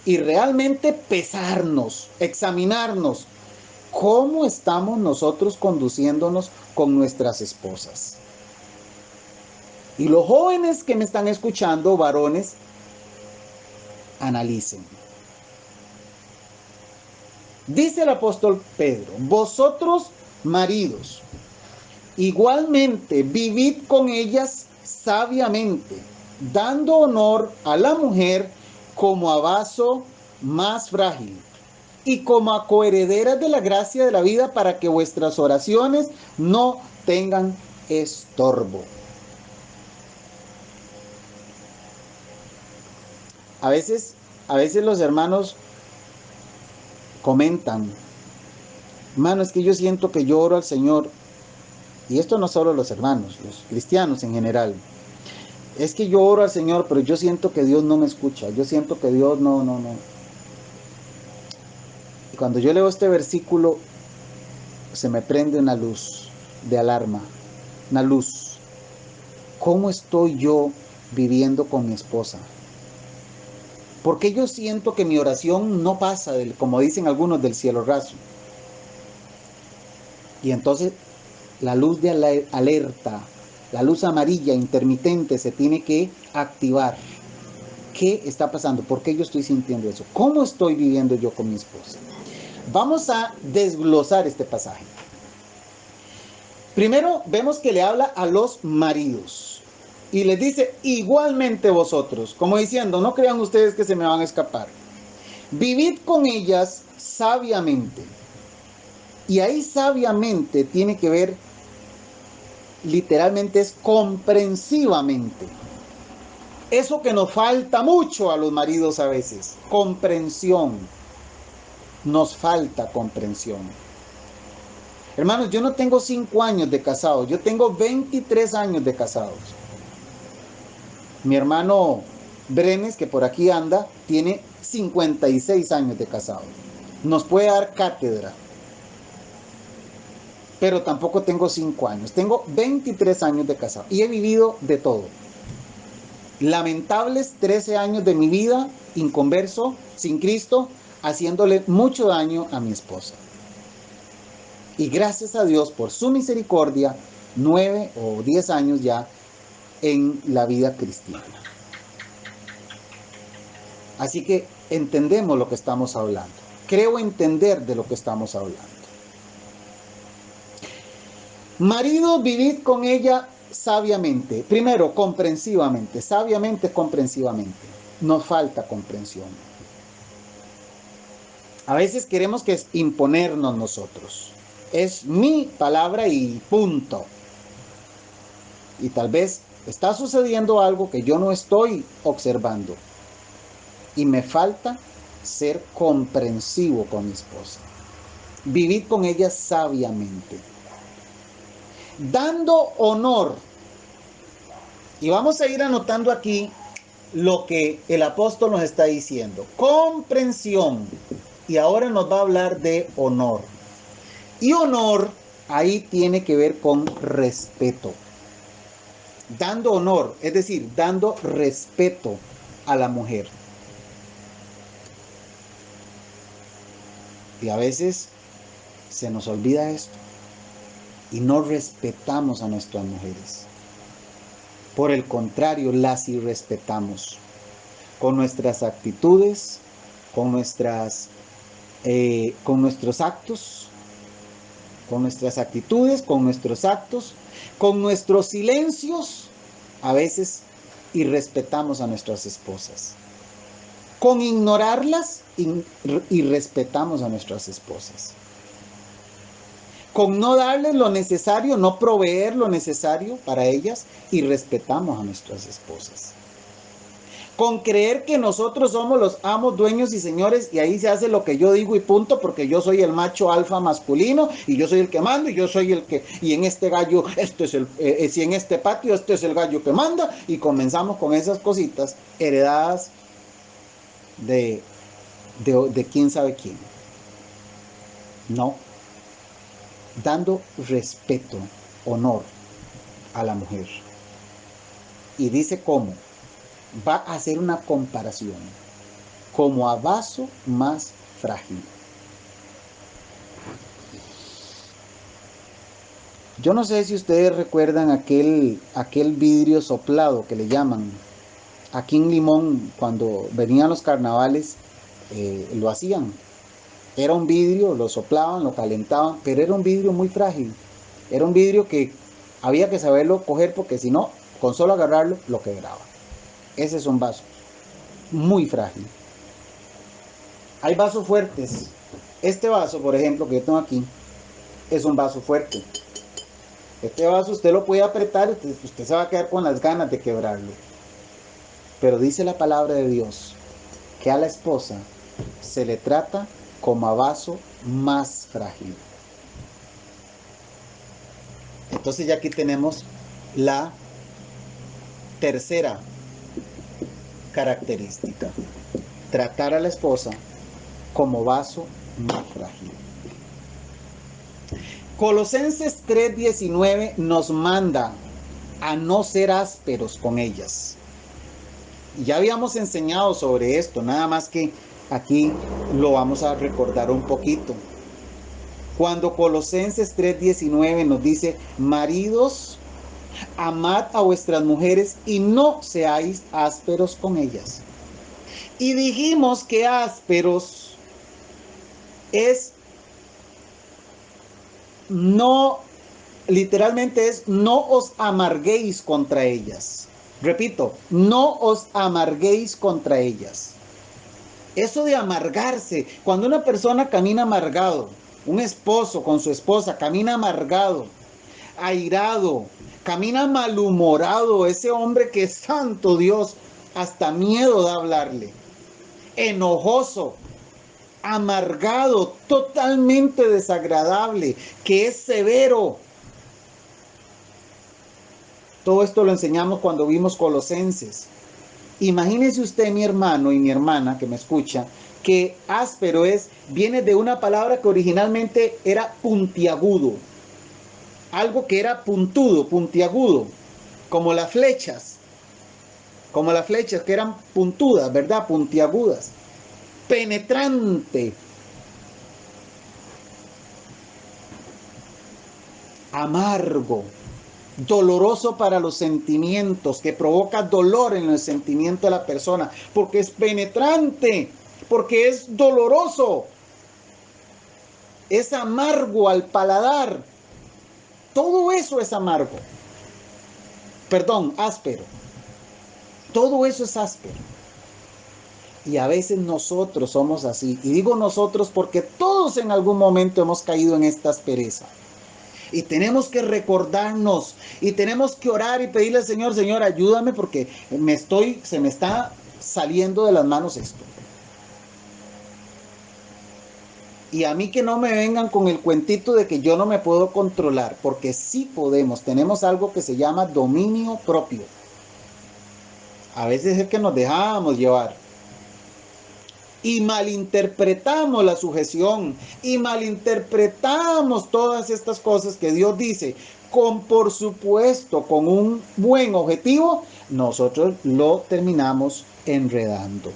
y realmente pesarnos, examinarnos ¿Cómo estamos nosotros conduciéndonos con nuestras esposas? Y los jóvenes que me están escuchando, varones, analicen. Dice el apóstol Pedro, vosotros maridos, igualmente vivid con ellas sabiamente, dando honor a la mujer como a vaso más frágil y como a coherederas de la gracia de la vida, para que vuestras oraciones no tengan estorbo. A veces los hermanos comentan, hermano, es que yo siento que yo oro al Señor, y esto no solo los hermanos, los cristianos en general. Es que yo oro al Señor, pero yo siento que Dios no me escucha, yo siento que Dios no. Y cuando yo leo este versículo, se me prende una luz de alarma, una luz. ¿Cómo estoy yo viviendo con mi esposa? Porque yo siento que mi oración no pasa, como dicen algunos, del cielo raso. Y entonces la luz de alerta, la luz amarilla intermitente se tiene que activar. ¿Qué está pasando? ¿Por qué yo estoy sintiendo eso? ¿Cómo estoy viviendo yo con mi esposa? Vamos a desglosar este pasaje. Primero vemos que le habla a los maridos y les dice igualmente vosotros, como diciendo, no crean ustedes que se me van a escapar. Vivid con ellas sabiamente. Y ahí sabiamente tiene que ver, literalmente es comprensivamente. Eso que nos falta mucho a los maridos a veces, comprensión. Nos falta comprensión. Hermanos, yo no tengo 5 años de casado, yo tengo 23 años de casados. Mi hermano Brenes, que por aquí anda, tiene 56 años de casado. Nos puede dar cátedra. Pero tampoco tengo 5 años. Tengo 23 años de casado y he vivido de todo. Lamentables 13 años de mi vida, inconverso, sin Cristo, haciéndole mucho daño a mi esposa. Y gracias a Dios por su misericordia, 9 o 10 años ya en la vida cristiana. Así que entendemos lo que estamos hablando. Creo entender de lo que estamos hablando. Maridos, vivid con ella sabiamente. Primero, comprensivamente. Sabiamente, comprensivamente. Nos falta comprensión. A veces queremos que es imponernos nosotros. Es mi palabra y punto. Y tal vez está sucediendo algo que yo no estoy observando. Y me falta ser comprensivo con mi esposa. Vivid con ella sabiamente. Dando honor. Y vamos a ir anotando aquí lo que el apóstol nos está diciendo. Comprensión. Y ahora nos va a hablar de honor. Y honor ahí tiene que ver con respeto. Dando honor, es decir, dando respeto a la mujer. Y a veces se nos olvida esto y no respetamos a nuestras mujeres. Por el contrario, las irrespetamos con nuestras actitudes, con nuestros actos, con nuestras actitudes, con nuestros actos, con nuestros silencios. A veces irrespetamos a nuestras esposas. Con ignorarlas, irrespetamos a nuestras esposas. Con no darles lo necesario, no proveer lo necesario para ellas, irrespetamos a nuestras esposas. Con creer que nosotros somos los amos, dueños y señores, y ahí se hace lo que yo digo y punto, porque yo soy el macho alfa masculino, y yo soy el que mando, y yo soy el que, y en este gallo, si en este patio, este es el gallo que manda, y comenzamos con esas cositas heredadas de quién sabe quién. No. Dando respeto, honor a la mujer. Y dice cómo. Va a hacer una comparación. Como a vaso más frágil. Yo no sé si ustedes recuerdan aquel vidrio soplado que le llaman. Aquí en Limón, cuando venían los carnavales, lo hacían. Era un vidrio, lo soplaban, lo calentaban, pero era un vidrio muy frágil. Era un vidrio que había que saberlo coger porque si no, con solo agarrarlo, lo quebraba. Ese es un vaso muy frágil. Hay vasos fuertes. Este vaso, por ejemplo, que yo tengo aquí, es un vaso fuerte. Este vaso usted lo puede apretar y usted se va a quedar con las ganas de quebrarlo. Pero dice la palabra de Dios que a la esposa se le trata como a vaso más frágil. Entonces ya aquí tenemos la tercera característica. Tratar a la esposa como vaso más frágil. Colosenses 3:19 nos manda a no ser ásperos con ellas. Ya habíamos enseñado sobre esto, nada más que aquí lo vamos a recordar un poquito. Cuando Colosenses 3:19 nos dice, maridos, amad a vuestras mujeres y no seáis ásperos con ellas. Y dijimos que ásperos es no, literalmente es no os amarguéis contra ellas. Repito, no os amarguéis contra ellas. Eso de amargarse, cuando una persona camina amargado, un esposo con su esposa camina amargado, airado, camina malhumorado, ese hombre que es santo Dios, hasta miedo da hablarle, enojoso, amargado, totalmente desagradable, que es severo. Todo esto lo enseñamos cuando vimos Colosenses. Imagínese usted, mi hermano y mi hermana que me escucha, que áspero viene de una palabra que originalmente era puntiagudo. Algo que era puntudo, puntiagudo, como las flechas que eran puntudas, ¿verdad? Puntiagudas. Penetrante, amargo, doloroso para los sentimientos, que provoca dolor en el sentimiento de la persona, porque es penetrante, porque es doloroso, es amargo al paladar. Todo eso es amargo. Perdón, áspero. Todo eso es áspero. Y a veces nosotros somos así. Y digo nosotros porque todos en algún momento hemos caído en esta aspereza. Y tenemos que recordarnos y tenemos que orar y pedirle al Señor, Señor, ayúdame porque se me está saliendo de las manos esto. Y a mí que no me vengan con el cuentito de que yo no me puedo controlar, porque sí podemos, tenemos algo que se llama dominio propio. A veces es que nos dejamos llevar. Y malinterpretamos la sujeción y malinterpretamos todas estas cosas que Dios dice, por supuesto, con un buen objetivo, nosotros lo terminamos enredando.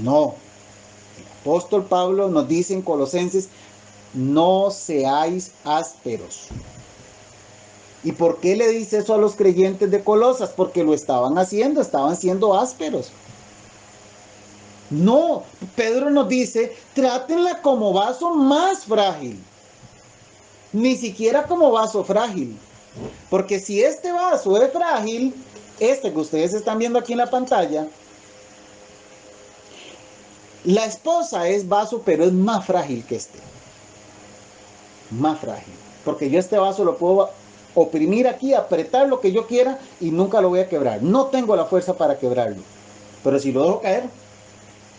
No. El apóstol Pablo nos dice en Colosenses, no seáis ásperos. ¿Y por qué le dice eso a los creyentes de Colosas? Porque lo estaban haciendo, estaban siendo ásperos. No, Pedro nos dice, trátenla como vaso más frágil. Ni siquiera como vaso frágil. Porque si este vaso es frágil, este que ustedes están viendo aquí en la pantalla, la esposa es vaso, pero es más frágil que este. Más frágil. Porque yo este vaso lo puedo oprimir aquí, apretar lo que yo quiera y nunca lo voy a quebrar. No tengo la fuerza para quebrarlo. Pero si lo dejo caer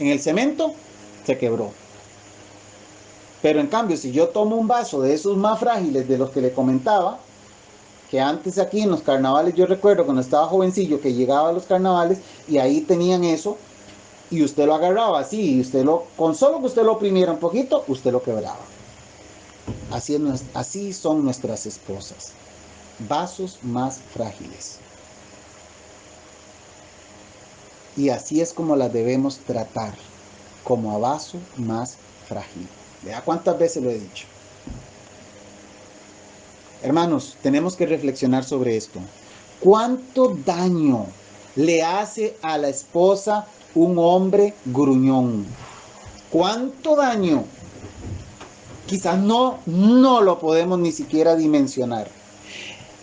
en el cemento, se quebró. Pero en cambio, si yo tomo un vaso de esos más frágiles de los que le comentaba, que antes aquí en los carnavales, yo recuerdo cuando estaba jovencillo que llegaba a los carnavales y ahí tenían eso, y usted lo agarraba así, y con solo que usted lo oprimiera un poquito, usted lo quebraba. Así son nuestras esposas, vasos más frágiles. Y así es como las debemos tratar, como a vaso más frágil. Vea cuántas veces lo he dicho. Hermanos, tenemos que reflexionar sobre esto. ¿Cuánto daño le hace a la esposa un hombre gruñón? ¿Cuánto daño? Quizás no lo podemos ni siquiera dimensionar.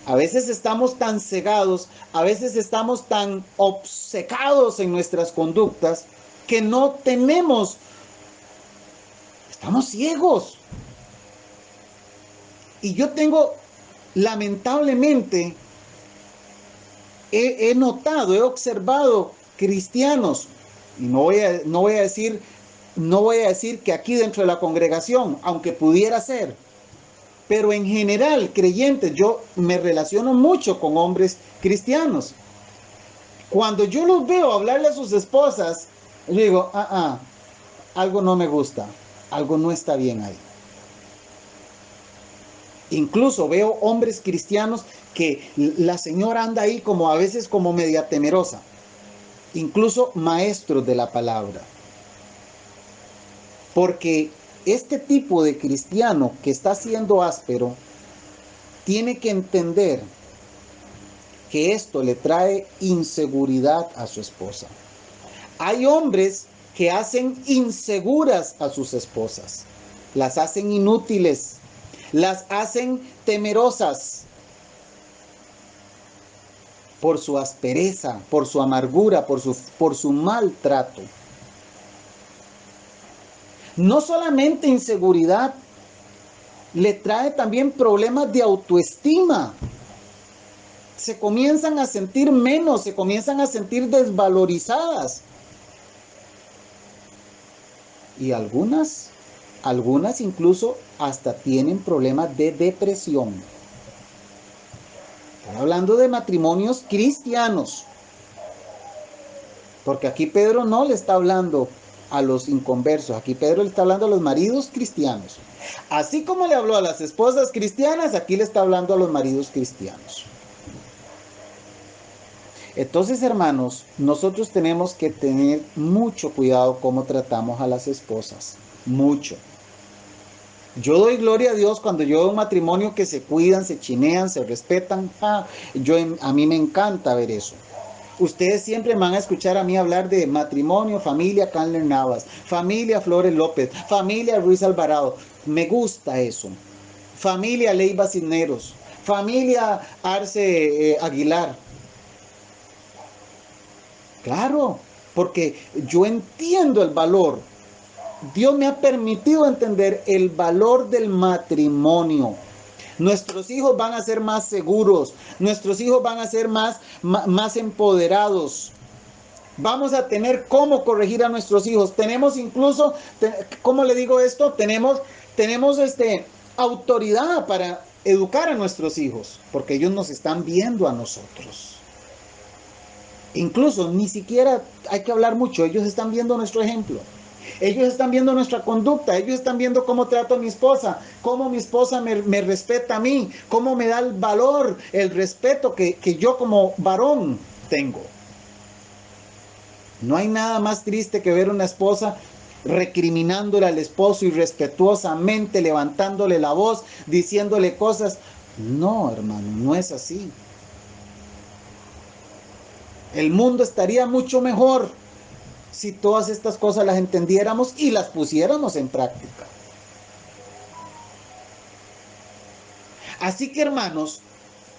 A veces estamos tan cegados, a veces estamos tan obcecados en nuestras conductas que no tenemos, estamos ciegos. Y yo tengo, lamentablemente, he notado, he observado cristianos, y no voy a decir que aquí dentro de la congregación, aunque pudiera ser, pero en general, creyentes, yo me relaciono mucho con hombres cristianos. Cuando yo los veo hablarle a sus esposas, yo digo, algo no me gusta, algo no está bien ahí. Incluso veo hombres cristianos que la señora anda ahí como a veces como media temerosa. Incluso maestros de la palabra. Porque este tipo de cristiano que está siendo áspero tiene que entender que esto le trae inseguridad a su esposa. Hay hombres que hacen inseguras a sus esposas, las hacen inútiles, las hacen temerosas por su aspereza, por su amargura, por su maltrato. No solamente inseguridad, le trae también problemas de autoestima. Se comienzan a sentir menos, se comienzan a sentir desvalorizadas. Y algunas incluso hasta tienen problemas de depresión. Estoy hablando de matrimonios cristianos. Porque aquí Pedro no le está hablando a los inconversos, aquí Pedro le está hablando a los maridos cristianos. Así como le habló a las esposas cristianas, aquí le está hablando a los maridos cristianos. Entonces, hermanos, nosotros tenemos que tener mucho cuidado cómo tratamos a las esposas. Mucho. Yo doy gloria a Dios cuando yo veo un matrimonio que se cuidan, se chinean, se respetan. A mí me encanta ver eso. Ustedes siempre me van a escuchar a mí hablar de matrimonio, familia Candler Navas, familia Flores López, familia Ruiz Alvarado. Me gusta eso. Familia Leiva Cisneros, familia Arce Aguilar. Claro, porque yo entiendo el valor. Dios me ha permitido entender el valor del matrimonio. Nuestros hijos van a ser más seguros, nuestros hijos van a ser más empoderados. Vamos a tener cómo corregir a nuestros hijos. Tenemos incluso, ¿cómo le digo esto? Tenemos autoridad para educar a nuestros hijos, porque ellos nos están viendo a nosotros. Incluso ni siquiera hay que hablar mucho, ellos están viendo nuestro ejemplo. Ellos están viendo nuestra conducta, ellos están viendo cómo trato a mi esposa, cómo mi esposa me respeta a mí, cómo me da el valor, el respeto que yo como varón tengo. No hay nada más triste que ver una esposa recriminándole al esposo irrespetuosamente, levantándole la voz, diciéndole cosas. No, hermano, no es así. El mundo estaría mucho mejor si todas estas cosas las entendiéramos y las pusiéramos en práctica. Así que, hermanos,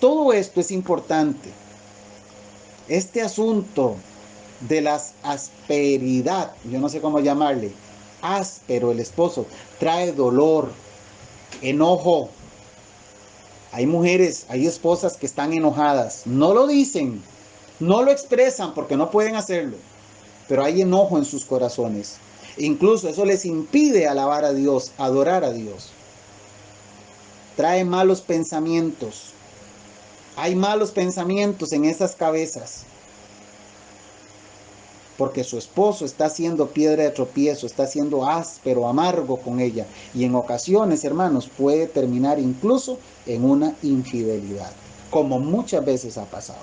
todo esto es importante. Este asunto de la asperidad, yo no sé cómo llamarle, áspero el esposo, trae dolor, enojo. Hay mujeres, hay esposas que están enojadas, no lo dicen, no lo expresan porque no pueden hacerlo, pero hay enojo en sus corazones. Incluso eso les impide alabar a Dios, adorar a Dios. Trae malos pensamientos. Hay malos pensamientos en esas cabezas. Porque su esposo está siendo piedra de tropiezo, está siendo áspero, amargo con ella. Y en ocasiones, hermanos, puede terminar incluso en una infidelidad, como muchas veces ha pasado.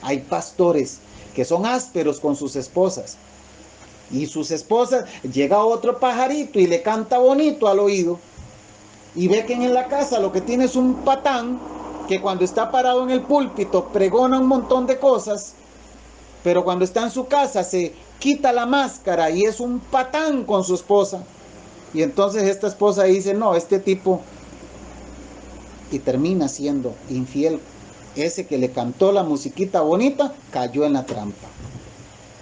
Hay pastores que son ásperos con sus esposas. Y sus esposas, llega otro pajarito y le canta bonito al oído. Y ve que en la casa lo que tiene es un patán. que cuando está parado en el púlpito pregona un montón de cosas, pero cuando está en su casa se quita la máscara y es un patán con su esposa. Y entonces esta esposa dice, no, este tipo, y termina siendo infiel. Ese que le cantó la musiquita bonita cayó en la trampa.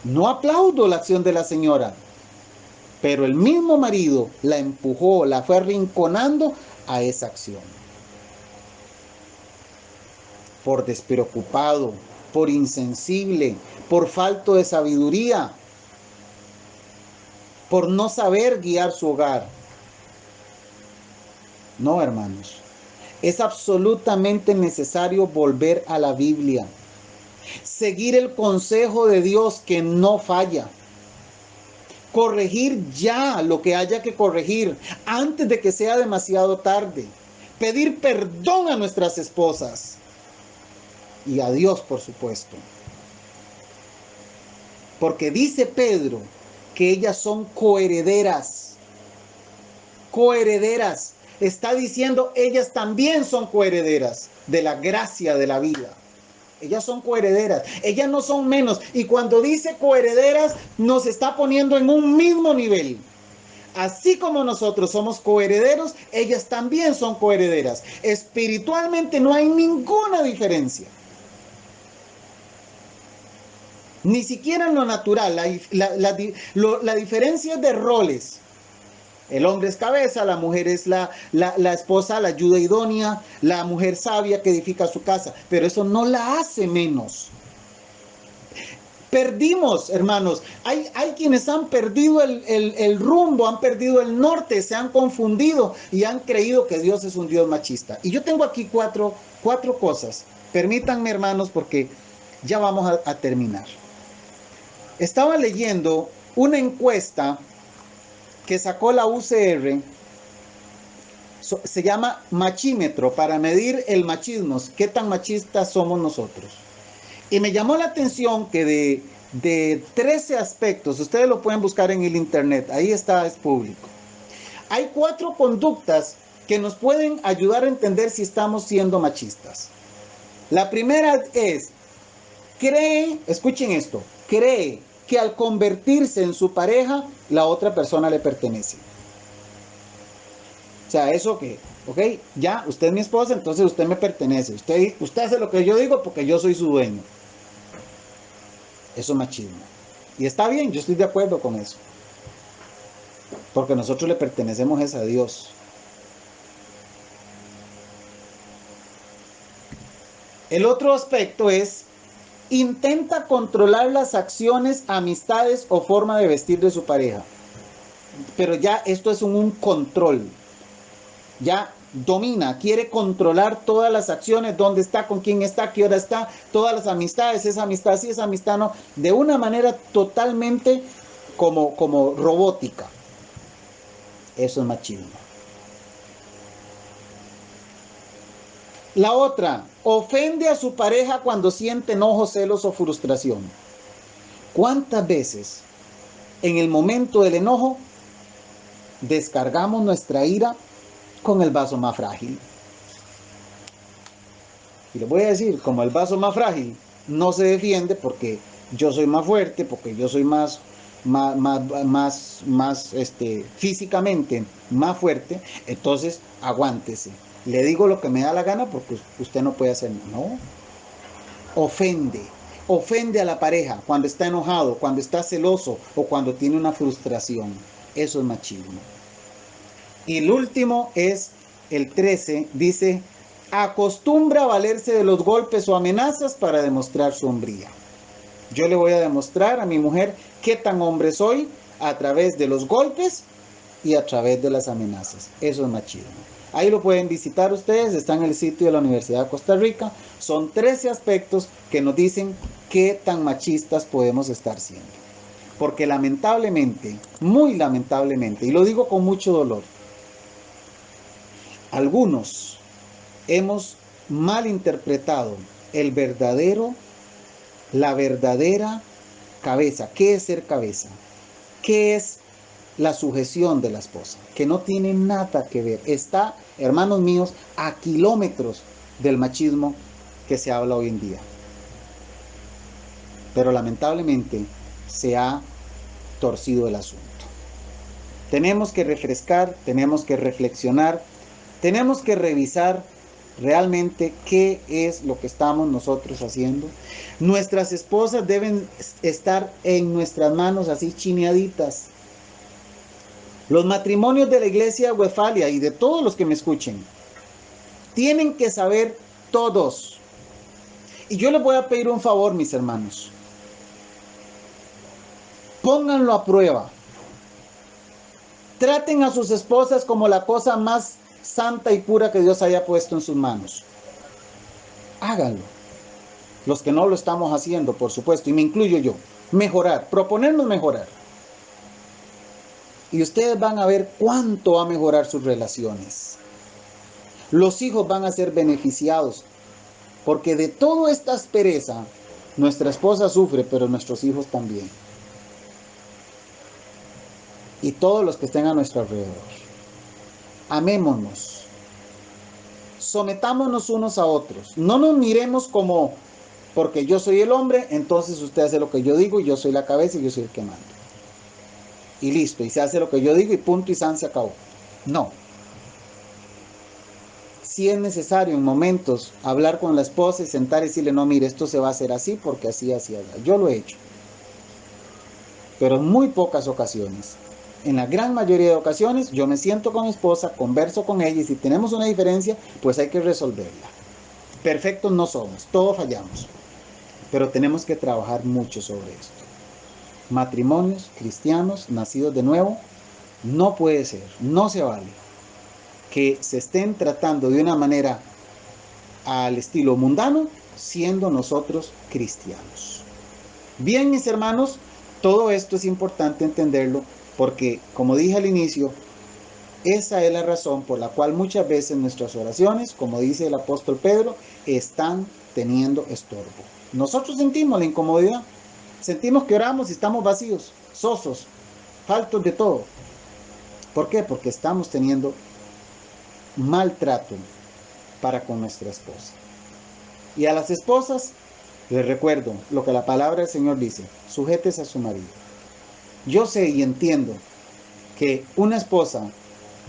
No aplaudo la acción de la señora, pero el mismo marido la empujó, la fue arrinconando a esa acción. Por despreocupado, por insensible, por falto de sabiduría, por no saber guiar su hogar. No, hermanos, es absolutamente necesario volver a la Biblia, seguir el consejo de Dios que no falla, corregir ya lo que haya que corregir antes de que sea demasiado tarde, pedir perdón a nuestras esposas y a Dios, por supuesto. Porque dice Pedro que ellas son coherederas. Coherederas. Está diciendo, ellas también son coherederas de la gracia de la vida. Ellas son coherederas. Ellas no son menos. Y cuando dice coherederas, nos está poniendo en un mismo nivel. Así como nosotros somos coherederos, ellas también son coherederas. Espiritualmente no hay ninguna diferencia. Ni siquiera en lo natural. La diferencia es de roles. El hombre es cabeza, la mujer es la esposa, la ayuda idónea, la mujer sabia que edifica su casa. Pero eso no la hace menos. Perdimos, hermanos. Hay quienes han perdido el rumbo, han perdido el norte, se han confundido y han creído que Dios es un Dios machista. Y yo tengo aquí cuatro cosas. Permítanme, hermanos, porque ya vamos a terminar. Estaba leyendo una encuesta que sacó la UCR, se llama Machímetro, para medir el machismo, qué tan machistas somos nosotros. Y me llamó la atención que de 13 aspectos, ustedes lo pueden buscar en el internet, ahí está, es público. Hay 4 conductas que nos pueden ayudar a entender si estamos siendo machistas. La primera es, escuchen esto, cree que al convertirse en su pareja, la otra persona le pertenece. O sea, eso que, ok, ya, usted es mi esposa, entonces usted me pertenece. Usted hace lo que yo digo porque yo soy su dueño. Eso es machismo. Y está bien, yo estoy de acuerdo con eso. Porque nosotros le pertenecemos a Dios. El otro aspecto es, intenta controlar las acciones, amistades o forma de vestir de su pareja. Pero ya esto es un control. Ya domina, quiere controlar todas las acciones, dónde está, con quién está, qué hora está, todas las amistades, esa amistad sí, esa amistad no, de una manera totalmente como robótica. Eso es machismo. La otra, ofende a su pareja cuando siente enojo, celos o frustración. ¿Cuántas veces en el momento del enojo descargamos nuestra ira con el vaso más frágil? Y les voy a decir, como el vaso más frágil no se defiende porque yo soy más fuerte, porque yo soy más físicamente más fuerte, entonces aguántese. Le digo lo que me da la gana porque usted no puede hacer nada. No. Ofende a la pareja cuando está enojado, cuando está celoso o cuando tiene una frustración. Eso es machismo. Y el último es el 13, dice, acostumbra a valerse de los golpes o amenazas para demostrar su hombría. Yo le voy a demostrar a mi mujer qué tan hombre soy a través de los golpes y a través de las amenazas. Eso es machismo. Ahí lo pueden visitar ustedes, está en el sitio de la Universidad de Costa Rica. Son 13 aspectos que nos dicen qué tan machistas podemos estar siendo. Porque lamentablemente, muy lamentablemente, y lo digo con mucho dolor, algunos hemos malinterpretado la verdadera cabeza. ¿Qué es ser cabeza? ¿Qué es la sujeción de la esposa? Que no tiene nada que ver. Está, hermanos míos, a kilómetros del machismo que se habla hoy en día. Pero lamentablemente se ha torcido el asunto. Tenemos que refrescar, tenemos que reflexionar, tenemos que revisar realmente qué es lo que estamos nosotros haciendo. Nuestras esposas deben estar en nuestras manos así chineaditas. Los matrimonios de la iglesia Westfalia y de todos los que me escuchen tienen que saber todos. Y yo les voy a pedir un favor, mis hermanos. Pónganlo a prueba. Traten a sus esposas como la cosa más santa y pura que Dios haya puesto en sus manos. Háganlo. Los que no lo estamos haciendo, por supuesto, y me incluyo yo. Mejorar, proponernos mejorar. Y ustedes van a ver cuánto va a mejorar sus relaciones. Los hijos van a ser beneficiados, porque de toda esta aspereza, nuestra esposa sufre, pero nuestros hijos también. Y todos los que estén a nuestro alrededor. Amémonos. Sometámonos unos a otros. No nos miremos como, porque yo soy el hombre, entonces usted hace lo que yo digo y yo soy la cabeza y yo soy el que manda. Y listo, y se hace lo que yo digo y punto y san se acabó. No. Si es necesario en momentos hablar con la esposa y sentar y decirle, no, mire, esto se va a hacer así porque así, así, así. Yo lo he hecho. Pero en muy pocas ocasiones. En la gran mayoría de ocasiones yo me siento con mi esposa, converso con ella y si tenemos una diferencia, pues hay que resolverla. Perfectos no somos, todos fallamos. Pero tenemos que trabajar mucho sobre esto. Matrimonios cristianos nacidos de nuevo, no puede ser, no se vale que se estén tratando de una manera al estilo mundano, siendo nosotros cristianos. Bien, mis hermanos, todo esto es importante entenderlo porque, como dije al inicio, esa es la razón por la cual muchas veces nuestras oraciones, como dice el apóstol Pedro, están teniendo estorbo. Nosotros sentimos la incomodidad, sentimos que oramos y estamos vacíos, sosos, faltos de todo. ¿Por qué? Porque estamos teniendo maltrato para con nuestra esposa. Y a las esposas les recuerdo lo que la palabra del Señor dice: sujétese a su marido. Yo sé y entiendo que una esposa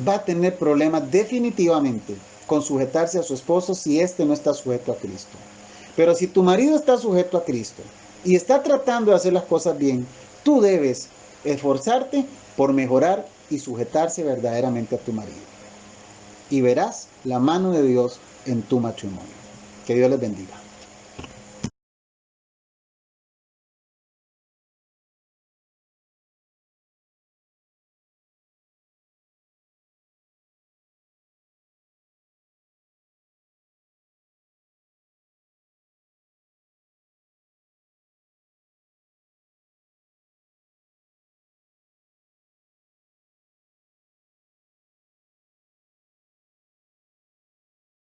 va a tener problemas definitivamente con sujetarse a su esposo si éste no está sujeto a Cristo. Pero si tu marido está sujeto a Cristo y está tratando de hacer las cosas bien, tú debes esforzarte por mejorar y sujetarse verdaderamente a tu marido. Y verás la mano de Dios en tu matrimonio. Que Dios les bendiga.